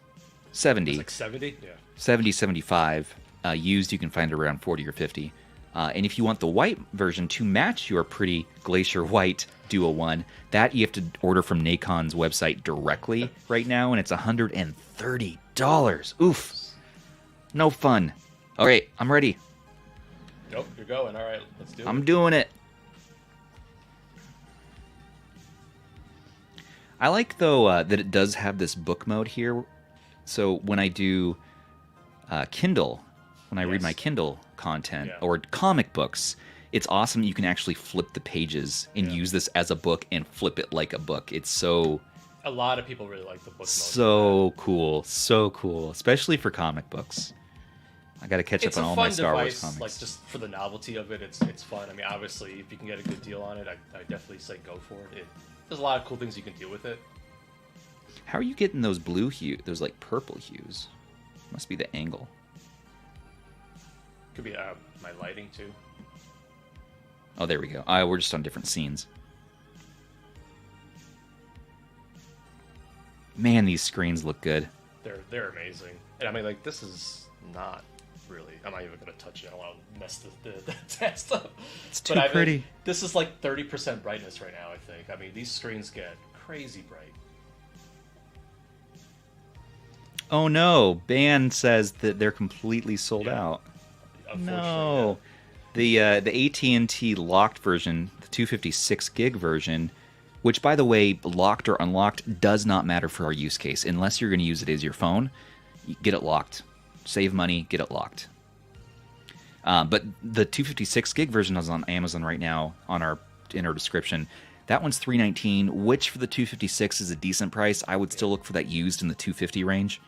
$70. It's like 70? Yeah. 70, 75. Used, you can find it around 40 or 50. And if you want the white version to match your pretty Glacier White Duo 1, that you have to order from Nacon's website directly right now, and it's $130. Oof. No fun. All right, I'm ready. Nope, you're going. All right, let's do it. I'm doing it. I like, though, that it does have this book mode here. So when I do Kindle, when I read my Kindle content or comic books, it's awesome. You can actually flip the pages and use this as a book and flip it like a book. It's so... A lot of people really like the book mode. So cool. So cool. Especially for comic books. I got to catch up on all my Star Wars comics. Like, just for the novelty of it, it's fun. I mean, obviously, if you can get a good deal on it, I definitely say go for it. There's a lot of cool things you can do with it. How are you getting those blue hues, those like purple hues? Must be the angle. Could be my lighting too. Oh, there we go. We're just on different scenes. Man, these screens look good. They're amazing. And I mean, like, this is not really... I'm not even going to touch it. I don't want to mess the test up. It's too pretty. Mean, this is like 30% brightness right now, I think. I mean, these screens get crazy bright. Oh no, Ban says that they're completely sold out. No. The AT&T locked version, the 256 gig version, which, by the way, locked or unlocked, does not matter for our use case. Unless you're going to use it as your phone, get it locked. Save money, get it locked. But the 256 gig version is on Amazon right now in our description. That one's $319, which for the 256 is a decent price. I would still look for that used in the 250 range.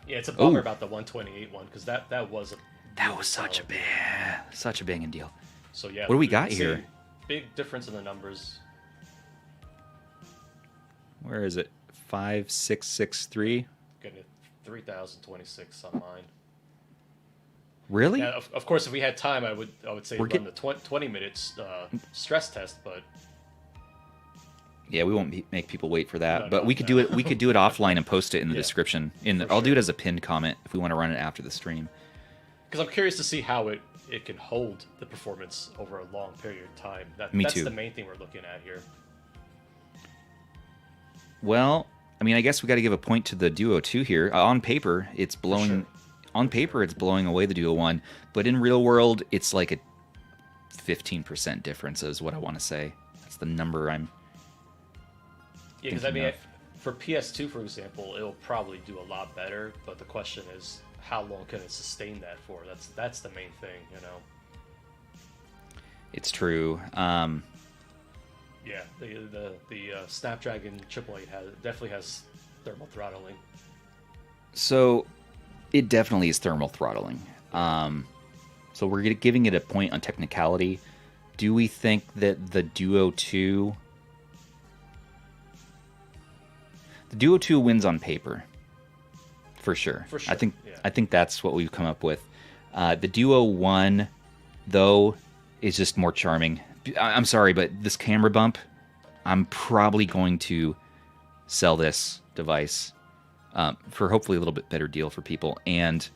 Yeah, it's a bummer about the 128 one, because that was That was such a banging deal. So yeah, what do we got here? Big difference in the numbers. Where is it? 5663. Getting it 3026 on mine. Really? Yeah, of course, if we had time, I would say run the 20 minutes stress test, but yeah, we won't make people wait for that. But we could do it. We could do it offline and post it in the description. I'll do it as a pinned comment if we want to run it after the stream. Because I'm curious to see how it can hold the performance over a long period of time. That's the main thing we're looking at here. Well, I mean, I guess we got to give a point to the Duo 2 here. On paper, it's blowing. Sure. On paper, it's blowing away the Duo 1, but in real world, it's like a 15% difference is what I want to say. That's the number I'm. Yeah, because I mean, for PS2, for example, it'll probably do a lot better, but the question is, how long can it sustain that for? That's the main thing, you know. It's true. Yeah, the Snapdragon 888 definitely has thermal throttling. So, it definitely is thermal throttling. So we're giving it a point on technicality. Do we think that the Duo 2... The Duo 2 wins on paper. For sure. For sure. I think that's what we've come up with. The Duo 1, though, is just more charming. I'm sorry, but this camera bump, I'm probably going to sell this device for hopefully a little bit better deal for people and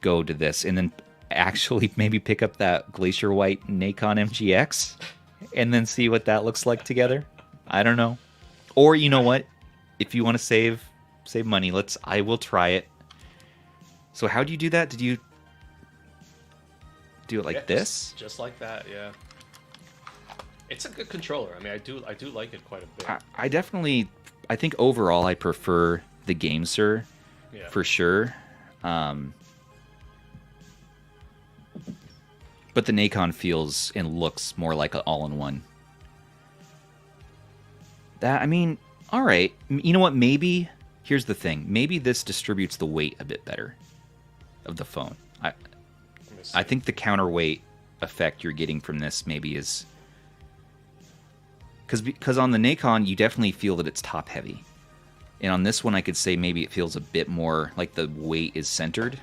go to this. And then actually maybe pick up that Glacier White Nacon MG-X and then see what that looks like together. I don't know. Or you know what? If you want to save money, I will try it. So how do you do that? Did you do it like this? Just like that, yeah. It's a good controller. I mean, I do like it quite a bit. I think overall I prefer the GameSir for sure. But the Nacon feels and looks more like an all-in-one. I mean, all right. You know what? Maybe, here's the thing. Maybe this distributes the weight a bit better of the phone. I think the counterweight effect you're getting from this maybe is... Because on the Nacon, you definitely feel that it's top-heavy. And on this one, I could say maybe it feels a bit more like the weight is centered.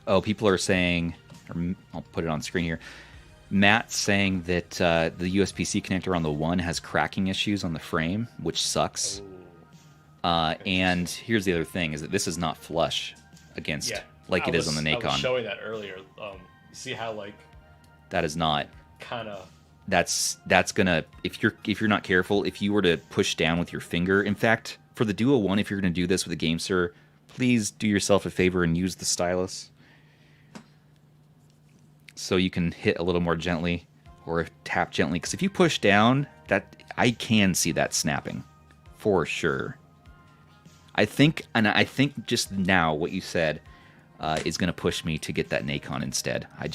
Oh, people are saying, or I'll put it on screen here. Matt's saying that the USB-C connector on the one has cracking issues on the frame, which sucks. And here's the other thing: is that this is not flush against like it is on the Nacon. I was showing that earlier. See how like that is not kind of. That's gonna if you're not careful, if you were to push down with your finger. In fact, for the Duo 1, if you're gonna do this with a GameSir, please do yourself a favor and use the stylus. So you can hit a little more gently or tap gently. Because if you push down, I can see that snapping for sure. I think just now what you said is going to push me to get that Nacon instead. I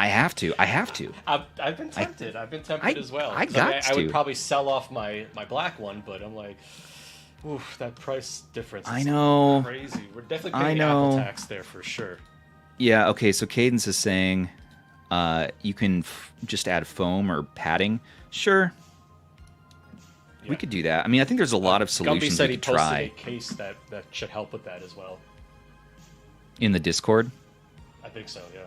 have to. I've been tempted. I've been tempted as well. I would probably sell off my black one, but I'm like, oof, that price difference is crazy. We're definitely paying Apple tax there for sure. Yeah, okay, so Cadence is saying you can just add foam or padding. Sure. Yeah. We could do that. I mean, I think there's a lot of solutions we could try. Gumby said he posted a case that should help with that as well. In the Discord? I think so, yeah.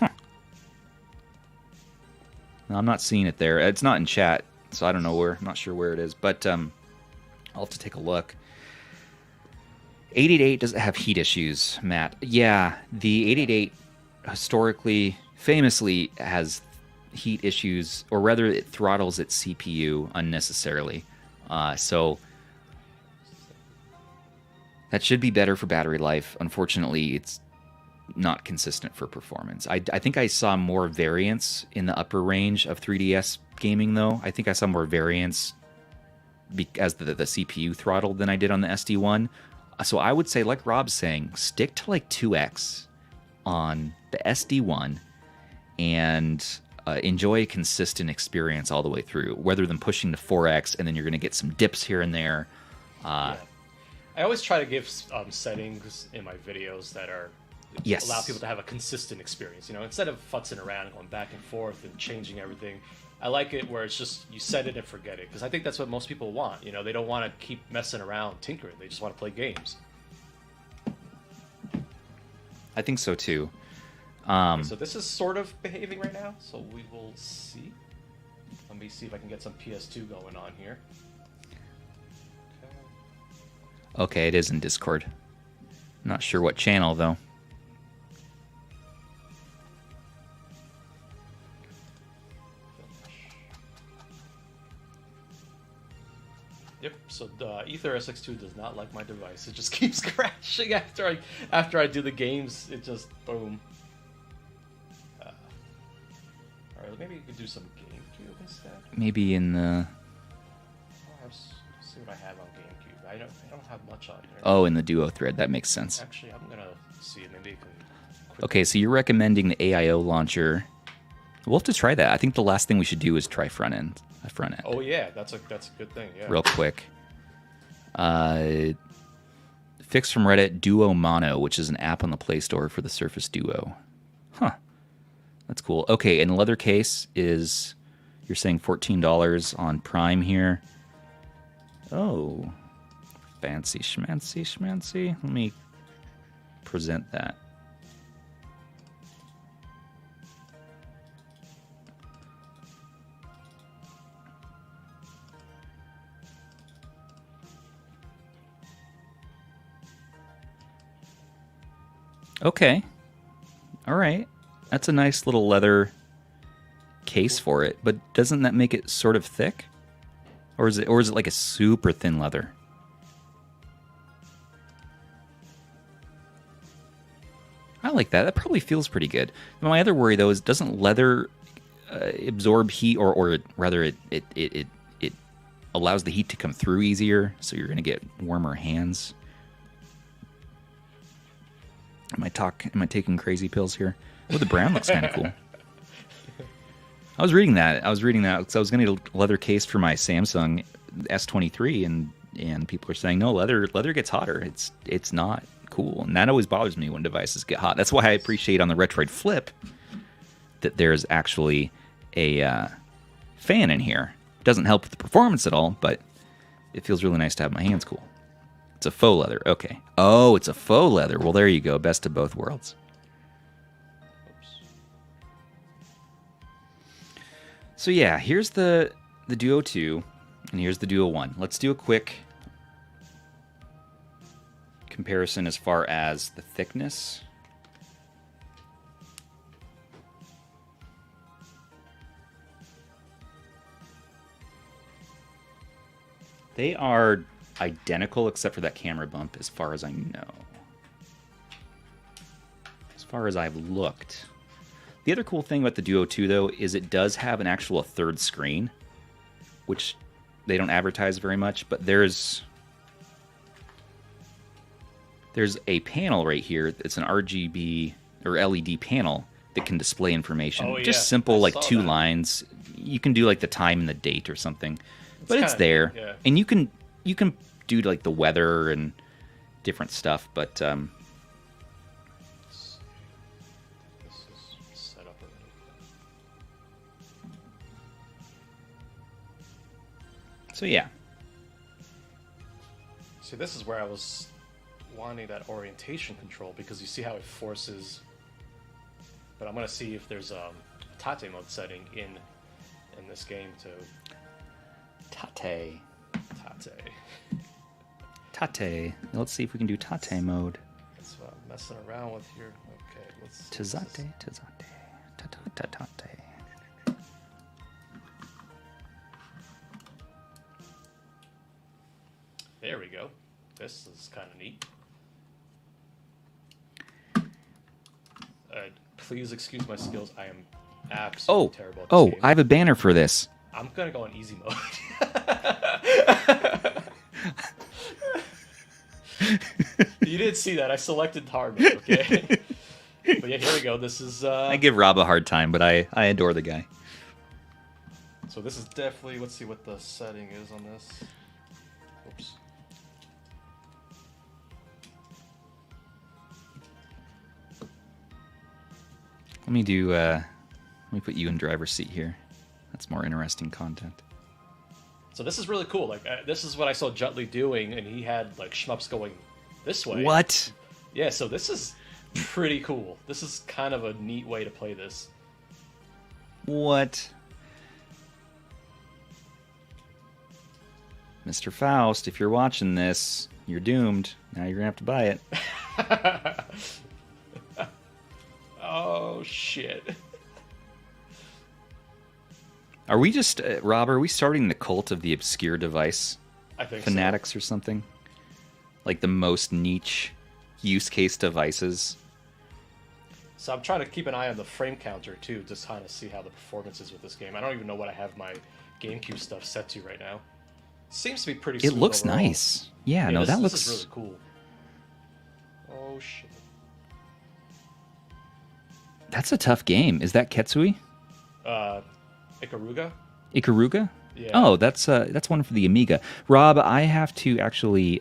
Huh. No, I'm not seeing it there. It's not in chat. So I don't know where. I'm not sure where it is, but I'll have to take a look. 888 doesn't have heat issues, Matt. Yeah, the 888 historically, famously has heat issues, or rather, it throttles its CPU unnecessarily. So that should be better for battery life. Unfortunately, it's not consistent for performance. I think I saw more variance in the upper range of 3DS gaming, though. I think I saw more variance as the CPU throttle than I did on the SD1. So I would say, like Rob's saying, stick to like 2x on the SD1 and enjoy a consistent experience all the way through, rather than pushing to 4x and then you're going to get some dips here and there. Yeah. I always try to give settings in my videos that are allow people to have a consistent experience. You know, instead of futzing around and going back and forth and changing everything, I like it where it's just you set it and forget it, because I think that's what most people want. You know, they don't want to keep messing around, tinkering. They just want to play games. I think so too. Okay, so this is sort of behaving right now, so we will see. Let me see if I can get some PS2 going on here. Okay, it is in Discord. Not sure what channel, though. Yep, so Ether SX2 does not like my device. It just keeps crashing after I do the games. It just, boom. Alright, maybe you could do some GameCube instead. Maybe in the... Let's see what I have on GameCube. I don't have much on here. Oh, in the Duo thread. That makes sense. Actually, I'm going to see. Maybe you can... Okay, so you're recommending the AIO launcher. We'll have to try that. I think the last thing we should do is try front end. Oh yeah, that's a good thing. Yeah. Real quick. Fix from Reddit, Duo Mono, which is an app on the Play Store for the Surface Duo. Huh. That's cool. Okay, and leather case is, you're saying $14 on Prime here. Oh, fancy schmancy schmancy. Let me present that. Okay. All right. That's a nice little leather case for it, but doesn't that make it sort of thick? Or is it like a super thin leather? I like that. That probably feels pretty good. My other worry though is, doesn't leather absorb heat, or rather it allows the heat to come through easier, so you're going to get warmer hands? Am I taking crazy pills here? Oh, the brown looks kind of cool. I was reading that because I was going to get a leather case for my Samsung S23, and people are saying no, leather gets hotter. It's not cool, and that always bothers me when devices get hot. That's why I appreciate on the Retroid Flip that there's actually a fan in here. It doesn't help with the performance at all, but it feels really nice to have my hands cool. It's a faux leather. Okay. Oh, it's a faux leather. Well, there you go. Best of both worlds. Oops. So yeah, here's the Duo 2, and here's the Duo 1. Let's do a quick comparison as far as the thickness. They are identical except for that camera bump, as far as I know. As far as I've looked. The other cool thing about the Duo 2, though, is it does have an actual third screen, which they don't advertise very much, but there's a panel right here. It's an RGB or LED panel that can display information. Oh, yeah. Just simple, like 2 that. lines. You can do like the time and the date or something, but it's kinda there, neat, yeah. and you can do like the weather and different stuff. But this is set up already. So yeah. See, this is where I was wanting that orientation control, because you see how it forces. But I'm gonna see if there's a TATE mode setting in this game to TATE. TATE. TATE. Let's see if we can do TATE mode. That's what I'm messing around with here. Okay, let's. Tazate. There we go. This is kind of neat. Please excuse my skills. I am absolutely terrible at this game. I have a banner for this. I'm gonna go on easy mode. You didn't see that. I selected hard mode, okay? But yeah, here we go. This is... I give Rob a hard time, but I adore the guy. So this is definitely... Let's see what the setting is on this. Oops. Let me do... let me put you in driver's seat here. That's more interesting content. So this is really cool. Like this is what I saw Jutley doing, and he had like shmups going this way. What? Yeah, so this is pretty cool. This is kind of a neat way to play this. What? Mr. Faust, if you're watching this, you're doomed. Now you're going to have to buy it. Oh, shit. Are we just, Rob, are we starting the cult of the obscure device? I think fanatics so. Or something? Like the most niche use case devices? So I'm trying to keep an eye on the frame counter, too, just kind of see how the performance is with this game. I don't even know what I have my GameCube stuff set to right now. Seems to be pretty smooth. It looks overall. nice. Yeah, no, that looks... This is really cool. Oh, shit. That's a tough game. Is that Ketsui? Ikaruga? Ikaruga? Yeah. Oh, that's one for the Amiga. Rob, I have to actually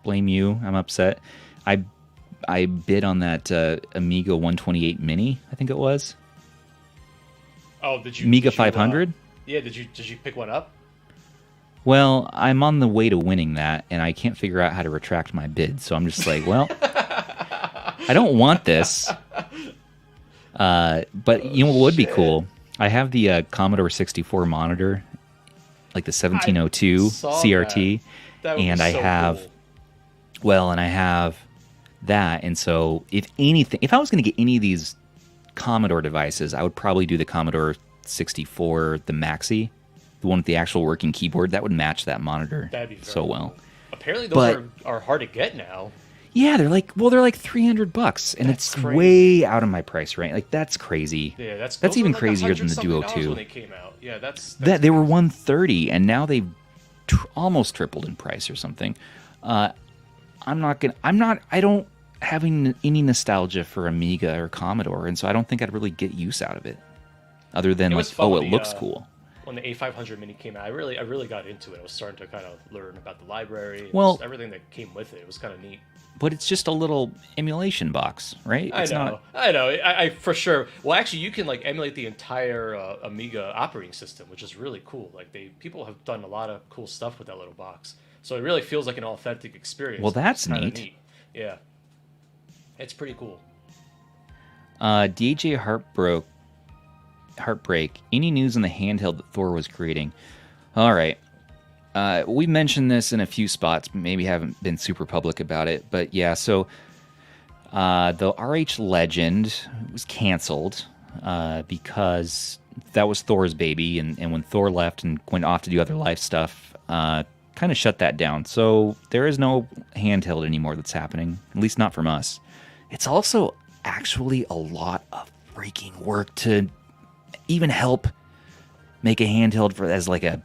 blame you. I'm upset. I bid on that Amiga 128 Mini, I think it was. Oh, did you? Amiga 500? Yeah, did you pick one up? Well, I'm on the way to winning that, and I can't figure out how to retract my bid. So I'm just like, well, I don't want this. But you know what would be cool? I have the Commodore 64 monitor, like the 1702 CRT, and I have, cool. Well, and I have that, and so if I was going to get any of these Commodore devices, I would probably do the Commodore 64, the Maxi, the one with the actual working keyboard. That would match that monitor so well. Apparently, those are hard to get now. Yeah, they're like $300, and it's crazy. Way out of my price range. Like that's crazy. Yeah, that's even crazier than the Duo 2. When they came out. Yeah, that's they were $130, and now they've almost tripled in price or something. I don't have any nostalgia for Amiga or Commodore, and so I don't think I'd really get use out of it, other than like, it looks cool. When the A500 Mini came out, I really got into it. I was starting to kind of learn about the library, and everything that came with it. It was kind of neat. But it's just a little emulation box, right? I know. I for sure. Well, actually, you can like emulate the entire Amiga operating system, which is really cool. Like people have done a lot of cool stuff with that little box, so it really feels like an authentic experience. Well, that's neat. Yeah, it's pretty cool. DJ Heartbreak. Any news on the handheld that Thor was creating? All right. We mentioned this in a few spots, maybe haven't been super public about it, but yeah, so the RH Legend was canceled because that was Thor's baby, and when Thor left and went off to do other life stuff, kind of shut that down. So there is no handheld anymore that's happening, at least not from us. It's also actually a lot of freaking work to even help make a handheld as like a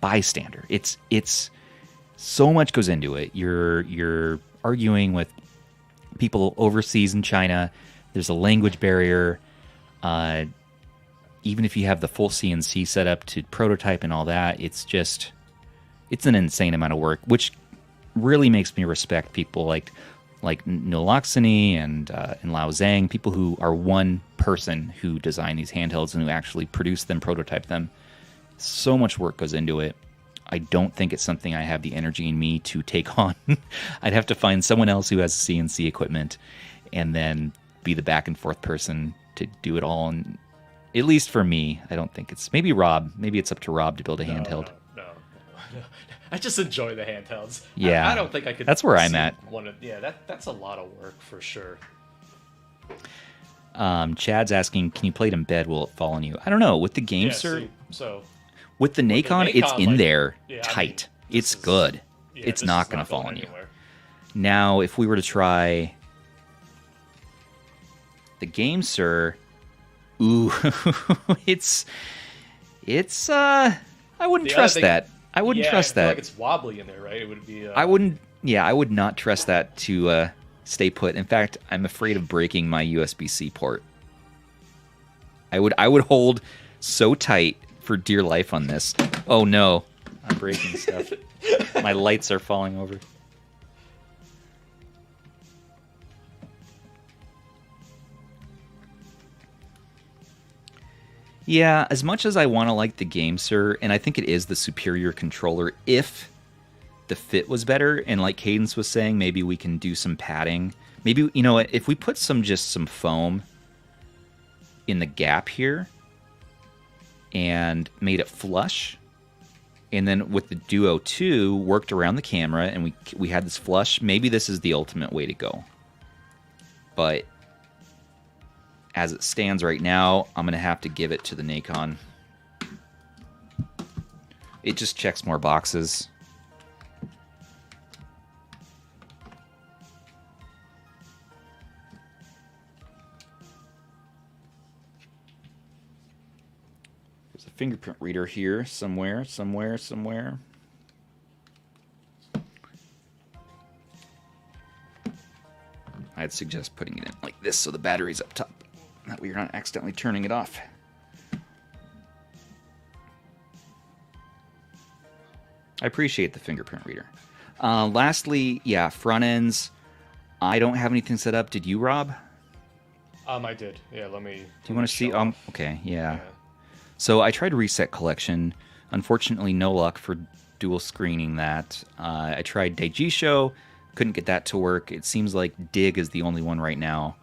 bystander. It's so much goes into it. You're arguing with people overseas in China. There's a language barrier. Even if you have the full CNC set up to prototype and all that, it's an insane amount of work, which really makes me respect people like Noloxany and Lao Zhang, people who are one person who design these handhelds and who actually produce them, prototype them. So much work goes into it. I don't think it's something I have the energy in me to take on. I'd have to find someone else who has CNC equipment and then be the back and forth person to do it all. And at least for me, I don't think it's... Maybe Rob. Maybe it's up to Rob to build a handheld. No. I just enjoy the handhelds. Yeah. I don't think I could... That's where I'm at. That's a lot of work for sure. Chad's asking, can you play it in bed? Will it fall on you? I don't know. With the GameSir... With the Nacon, it's in there tight. It's good. It's not going to fall on you. Now, if we were to try the GameSir, ooh, I wouldn't trust that. I wouldn't trust that. Like it's wobbly in there, right? It would be. I wouldn't Yeah, I would not trust that to stay put. In fact, I'm afraid of breaking my USB-C port. I would hold so tight for dear life on this. Oh no, I'm breaking stuff. My lights are falling over. Yeah, as much as I want to like the GameSir, and I think it is the superior controller, if the fit was better, and like Cadence was saying, maybe we can do some padding. Maybe, you know what, if we put some foam in the gap here and made it flush, and then with the Duo 2 worked around the camera and we had this flush, maybe this is the ultimate way to go. But as it stands right now, I'm going to have to give it to the Nacon. It just checks more boxes. There's a fingerprint reader here somewhere. I'd suggest putting it in like this so the battery's up top. That way you're not accidentally turning it off. I appreciate the fingerprint reader. Lastly, yeah, front ends. I don't have anything set up. Did you, Rob? I did. Yeah, let me. Do you want to see? Okay, yeah. So I tried Reset Collection. Unfortunately, no luck for dual screening that. I tried Daijisho. Couldn't get that to work. It seems like Dig is the only one right now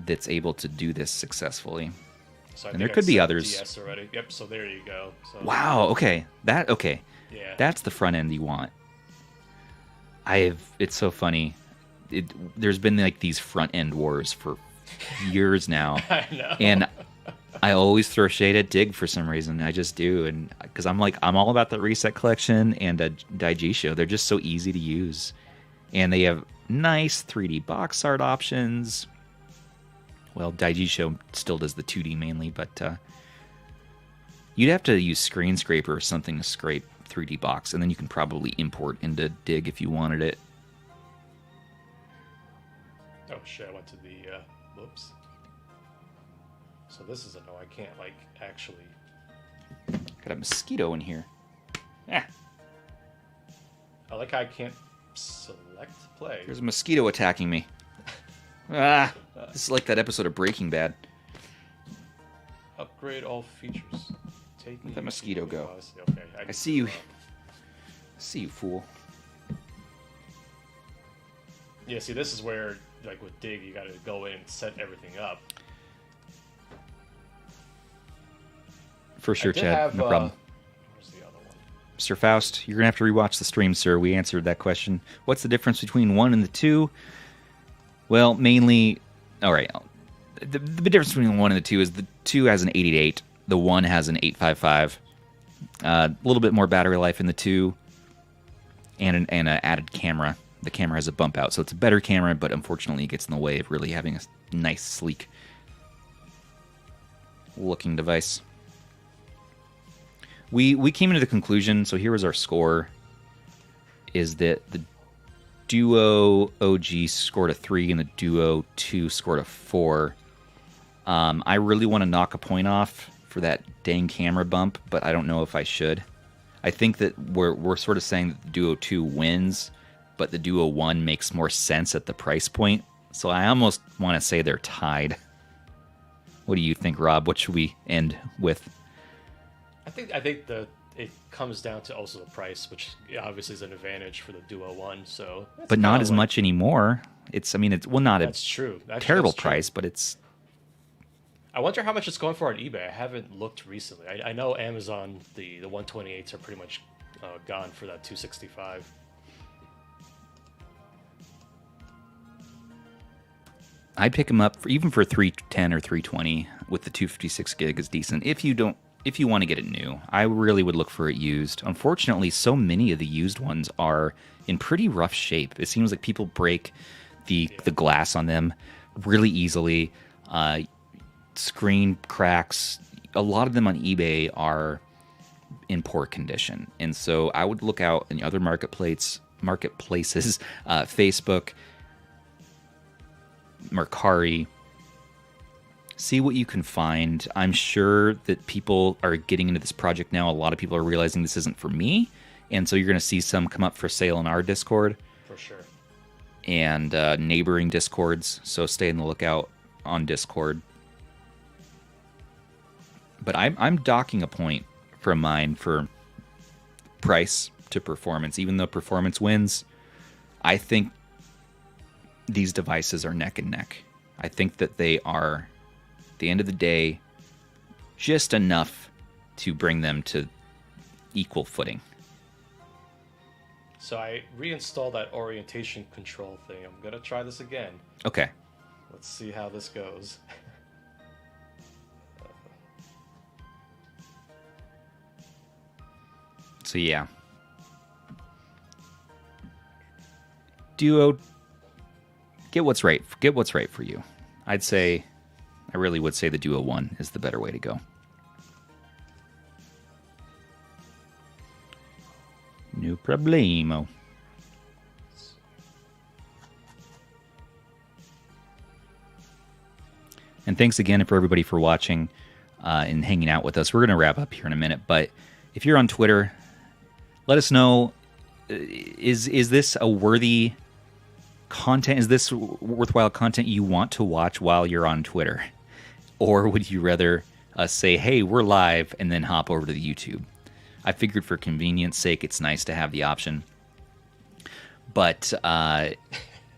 that's able to do this successfully. So and there could be others. DS already. Yep, so there you go. So wow, okay. Okay. Yeah. That's the front end you want. It's so funny. There's been like these front end wars for years now. I know. And I always throw shade at Dig for some reason. I just do, and because I'm all about the Reset Collection and Daijisho. They're just so easy to use, and they have nice 3D box art options. Well, Daijisho still does the 2D mainly, but you'd have to use Screen Scraper or something to scrape 3D box, and then you can probably import into Dig if you wanted it. Oh shit! I went to the whoops. So this is a no. I can't like actually. Got a mosquito in here. Ah. I like how I can't select play. There's a mosquito attacking me. Ah, this is like that episode of Breaking Bad. Upgrade all features. Let that mosquito go. Okay, I see you. I see you, fool. Yeah, see, this is where, like with Dig, you gotta go in and set everything up. For sure, Chad. No problem. Where's the other one? Mr. Faust, you're going to have to rewatch the stream, sir. We answered that question. What's the difference between 1 and the 2? Well, mainly... Alright. The difference between the 1 and the 2 is the 2 has an 888. The 1 has an 855. A little bit more battery life in the 2. And an added camera. The camera has a bump out, so it's a better camera, but unfortunately it gets in the way of really having a nice, sleek looking device. We came into the conclusion, so here was our score, is that the Duo OG scored a 3 and the Duo 2 scored a 4. I really want to knock a point off for that dang camera bump, but I don't know if I should. I think that we're sort of saying that the Duo 2 wins, but the Duo 1 makes more sense at the price point. So I almost want to say they're tied. What do you think, Rob? What should we end with? I think it comes down to also the price, which obviously is an advantage for the Duo 1. So, but not as much anymore. It's not that's true. Terrible price, but it's. I wonder how much it's going for on eBay. I haven't looked recently. I know Amazon the 128s are pretty much gone for that 265. I'd pick them up even for 310 or 320 with the 256 gig is decent. If you want to get it new, I really would look for it used. Unfortunately, so many of the used ones are in pretty rough shape. It seems like people break the glass on them really easily. Screen cracks. A lot of them on eBay are in poor condition. And so I would look out in other marketplaces, Facebook, Mercari, see what you can find. I'm sure that people are getting into this project now. A lot of people are realizing this isn't for me, and so you're going to see some come up for sale in our Discord. For sure. And neighboring Discords, so stay on the lookout on Discord. But I'm docking a point from mine for price to performance. Even though performance wins, I think these devices are neck and neck. I think that they are, at the end of the day, just enough to bring them to equal footing. So I reinstalled that orientation control thing. I'm going to try this again. Okay. Let's see how this goes. So yeah. Duo, get what's right. Get what's right for you. I really would say the Duo 1 is the better way to go. No problemo. And thanks again for everybody for watching and hanging out with us. We're going to wrap up here in a minute, but if you're on Twitter, let us know, is this a worthy content? Is this worthwhile content you want to watch while you're on Twitter? Or would you rather us say, hey, we're live, and then hop over to the YouTube? I figured for convenience sake, it's nice to have the option. But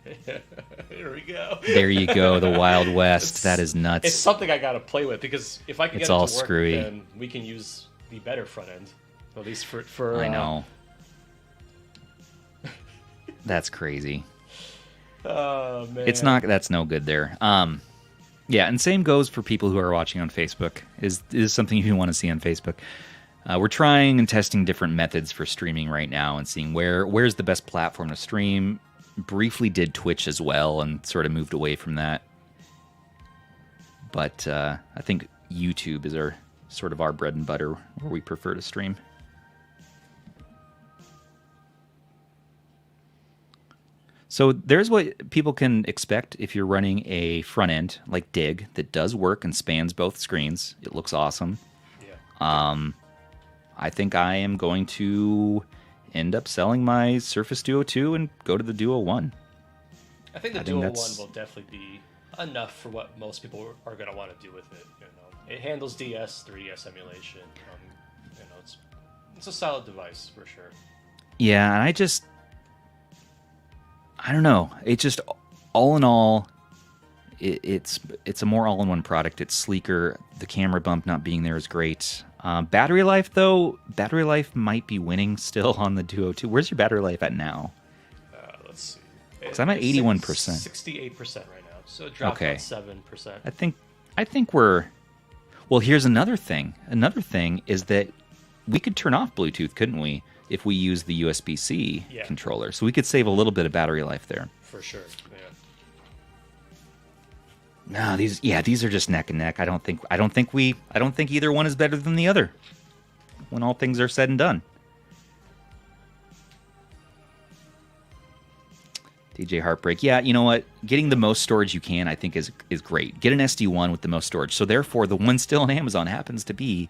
here we go. There you go, the Wild West. That is nuts. It's something I got to play with, because if I can get it to work, screwy. Then we can use the better front end. At least for I know. That's crazy. Oh man. That's no good there. Yeah, and same goes for people who are watching on Facebook. Is something you want to see on Facebook. We're trying and testing different methods for streaming right now and seeing where's the best platform to stream. Briefly did Twitch as well and sort of moved away from that. But I think YouTube is our bread and butter where we prefer to stream. So there's what people can expect if you're running a front end like Dig that does work and spans both screens. It looks awesome. Yeah. I think I am going to end up selling my Surface Duo 2 and go to the Duo 1. I think the Duo 1 will definitely be enough for what most people are going to want to do with it. You know, it handles DS, 3DS emulation. You know, it's a solid device for sure. Yeah, and I don't know. It just, all in all, it's a more all-in-one product. It's sleeker. The camera bump not being there is great. Battery life, though, battery life might be winning still on the Duo 2. Where's your battery life at now? Let's see. Because I'm at 81%. 68% right now. So it dropped about 7%. I think we're... Well, here's another thing. Another thing is that we could turn off Bluetooth, couldn't we, if we use the USB-C controller? So we could save a little bit of battery life there. For sure, No, these are just neck and neck. I don't think either one is better than the other when all things are said and done. DJ Heartbreak. Yeah, you know what? Getting the most storage you can, I think, is great. Get an SD1 with the most storage. So therefore, the one still on Amazon happens to be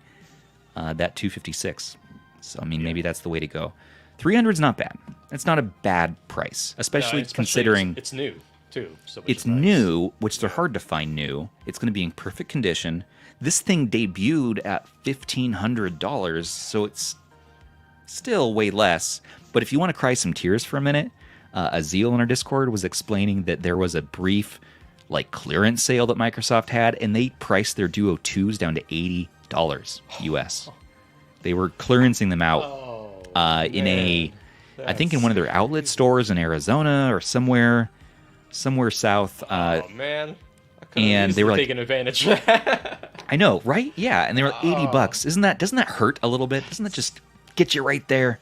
that 256. So I mean, maybe that's the way to go. 300 is not bad. It's not a bad price, especially considering it's new too. So it's new, which they're hard to find new. It's going to be in perfect condition. This thing debuted at $1,500, so it's still way less. But if you want to cry some tears for a minute, Azil in our Discord was explaining that there was a brief clearance sale that Microsoft had, and they priced their Duo 2s down to $80 US. They were clearancing them out I think in one of their outlet stores in Arizona or somewhere south. Oh man! And they were taking advantage of that. I know, right? Yeah, and they were $80. Doesn't that hurt a little bit? Doesn't that just get you right there?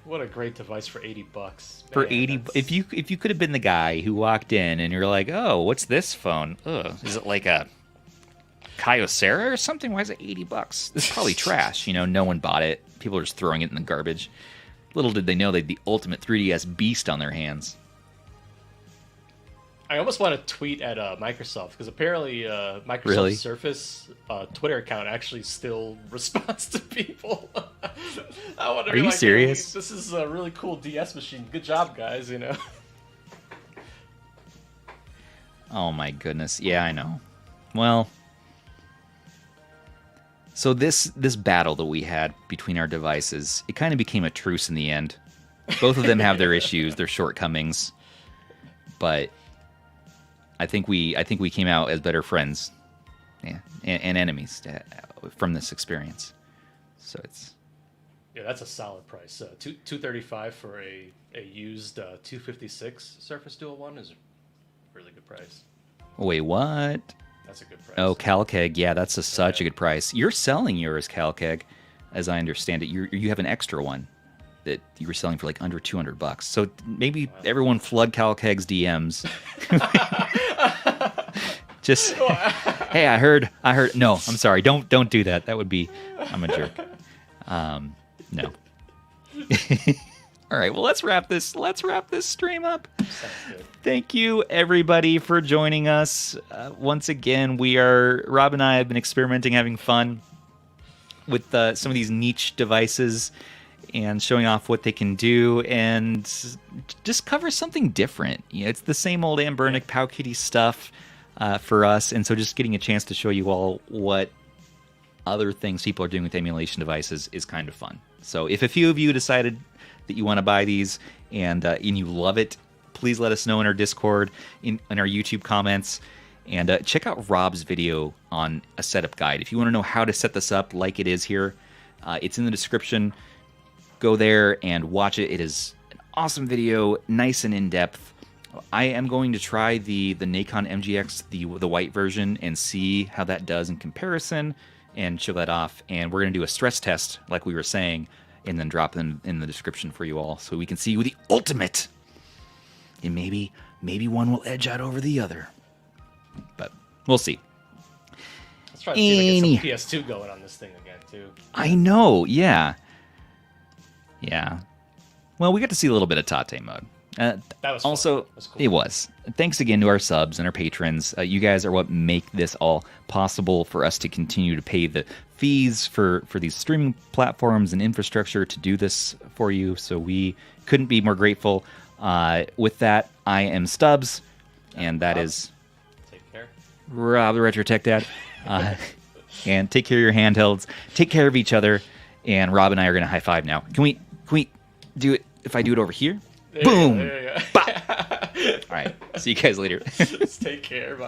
What a great device for $80. For $80, if you could have been the guy who walked in and you're like, oh, what's this phone? Ugh, is it like a Kyocera or something? Why is it $80? It's probably trash. No one bought it. People are just throwing it in the garbage. Little did they know they'd the ultimate 3DS beast on their hands. I almost want to tweet at Microsoft, because apparently Microsoft Surface Twitter account actually still responds to people. I wonder, are you serious? Hey, this is a really cool DS machine. Good job, guys. Oh my goodness. Yeah, I know. Well, so this battle that we had between our devices, it kind of became a truce in the end. Both of them have their issues, their shortcomings, but I think we came out as better friends, and enemies from this experience. So it's that's a solid price. $235 for a used 256 Surface Duo 1 is a really good price. Wait, what? That's a good price. Oh, CalKeg, yeah, that's such a good price. You're selling yours, CalKeg, as I understand it. You have an extra one that you were selling for like under $200. So maybe everyone flood CalKeg's DMs. Just, hey, I heard. No, I'm sorry. Don't do that. That would be, I'm a jerk. No. All right, well, let's wrap this stream up. Sounds good. Thank you, everybody, for joining us. Once again, Rob and I have been experimenting, having fun with some of these niche devices and showing off what they can do, and just cover something different. It's the same old Ambernic Powkitty stuff for us, and so just getting a chance to show you all what other things people are doing with emulation devices is kind of fun. So if a few of you decided that you want to buy these and you love it, please let us know in our Discord, in our YouTube comments, and check out Rob's video on a setup guide. If you want to know how to set this up like it is here, it's in the description. Go there and watch it. It is an awesome video, nice and in-depth. I am going to try the Nacon MG-X, the white version, and see how that does in comparison, and show that off. And we're going to do a stress test, like we were saying, and then drop them in the description for you all, so we can see the ultimate. And maybe one will edge out over the other, but we'll see. Let's try to see if I get some PS2 going on this thing again too. I know, yeah. Well, we got to see a little bit of TATE mode. That was also fun. Cool. It was. Thanks again to our subs and our patrons. You guys are what make this all possible for us to continue to pay the fees for these streaming platforms and infrastructure to do this for you. So we couldn't be more grateful. With that, I am Stubbs, and that is Take care. Rob the Retro Tech Dad. And take care of your handhelds. Take care of each other. And Rob and I are going to high five now. Can we do it if I do it over here? Boom! There you go. Bop. All right. See you guys later. Take care. Bye.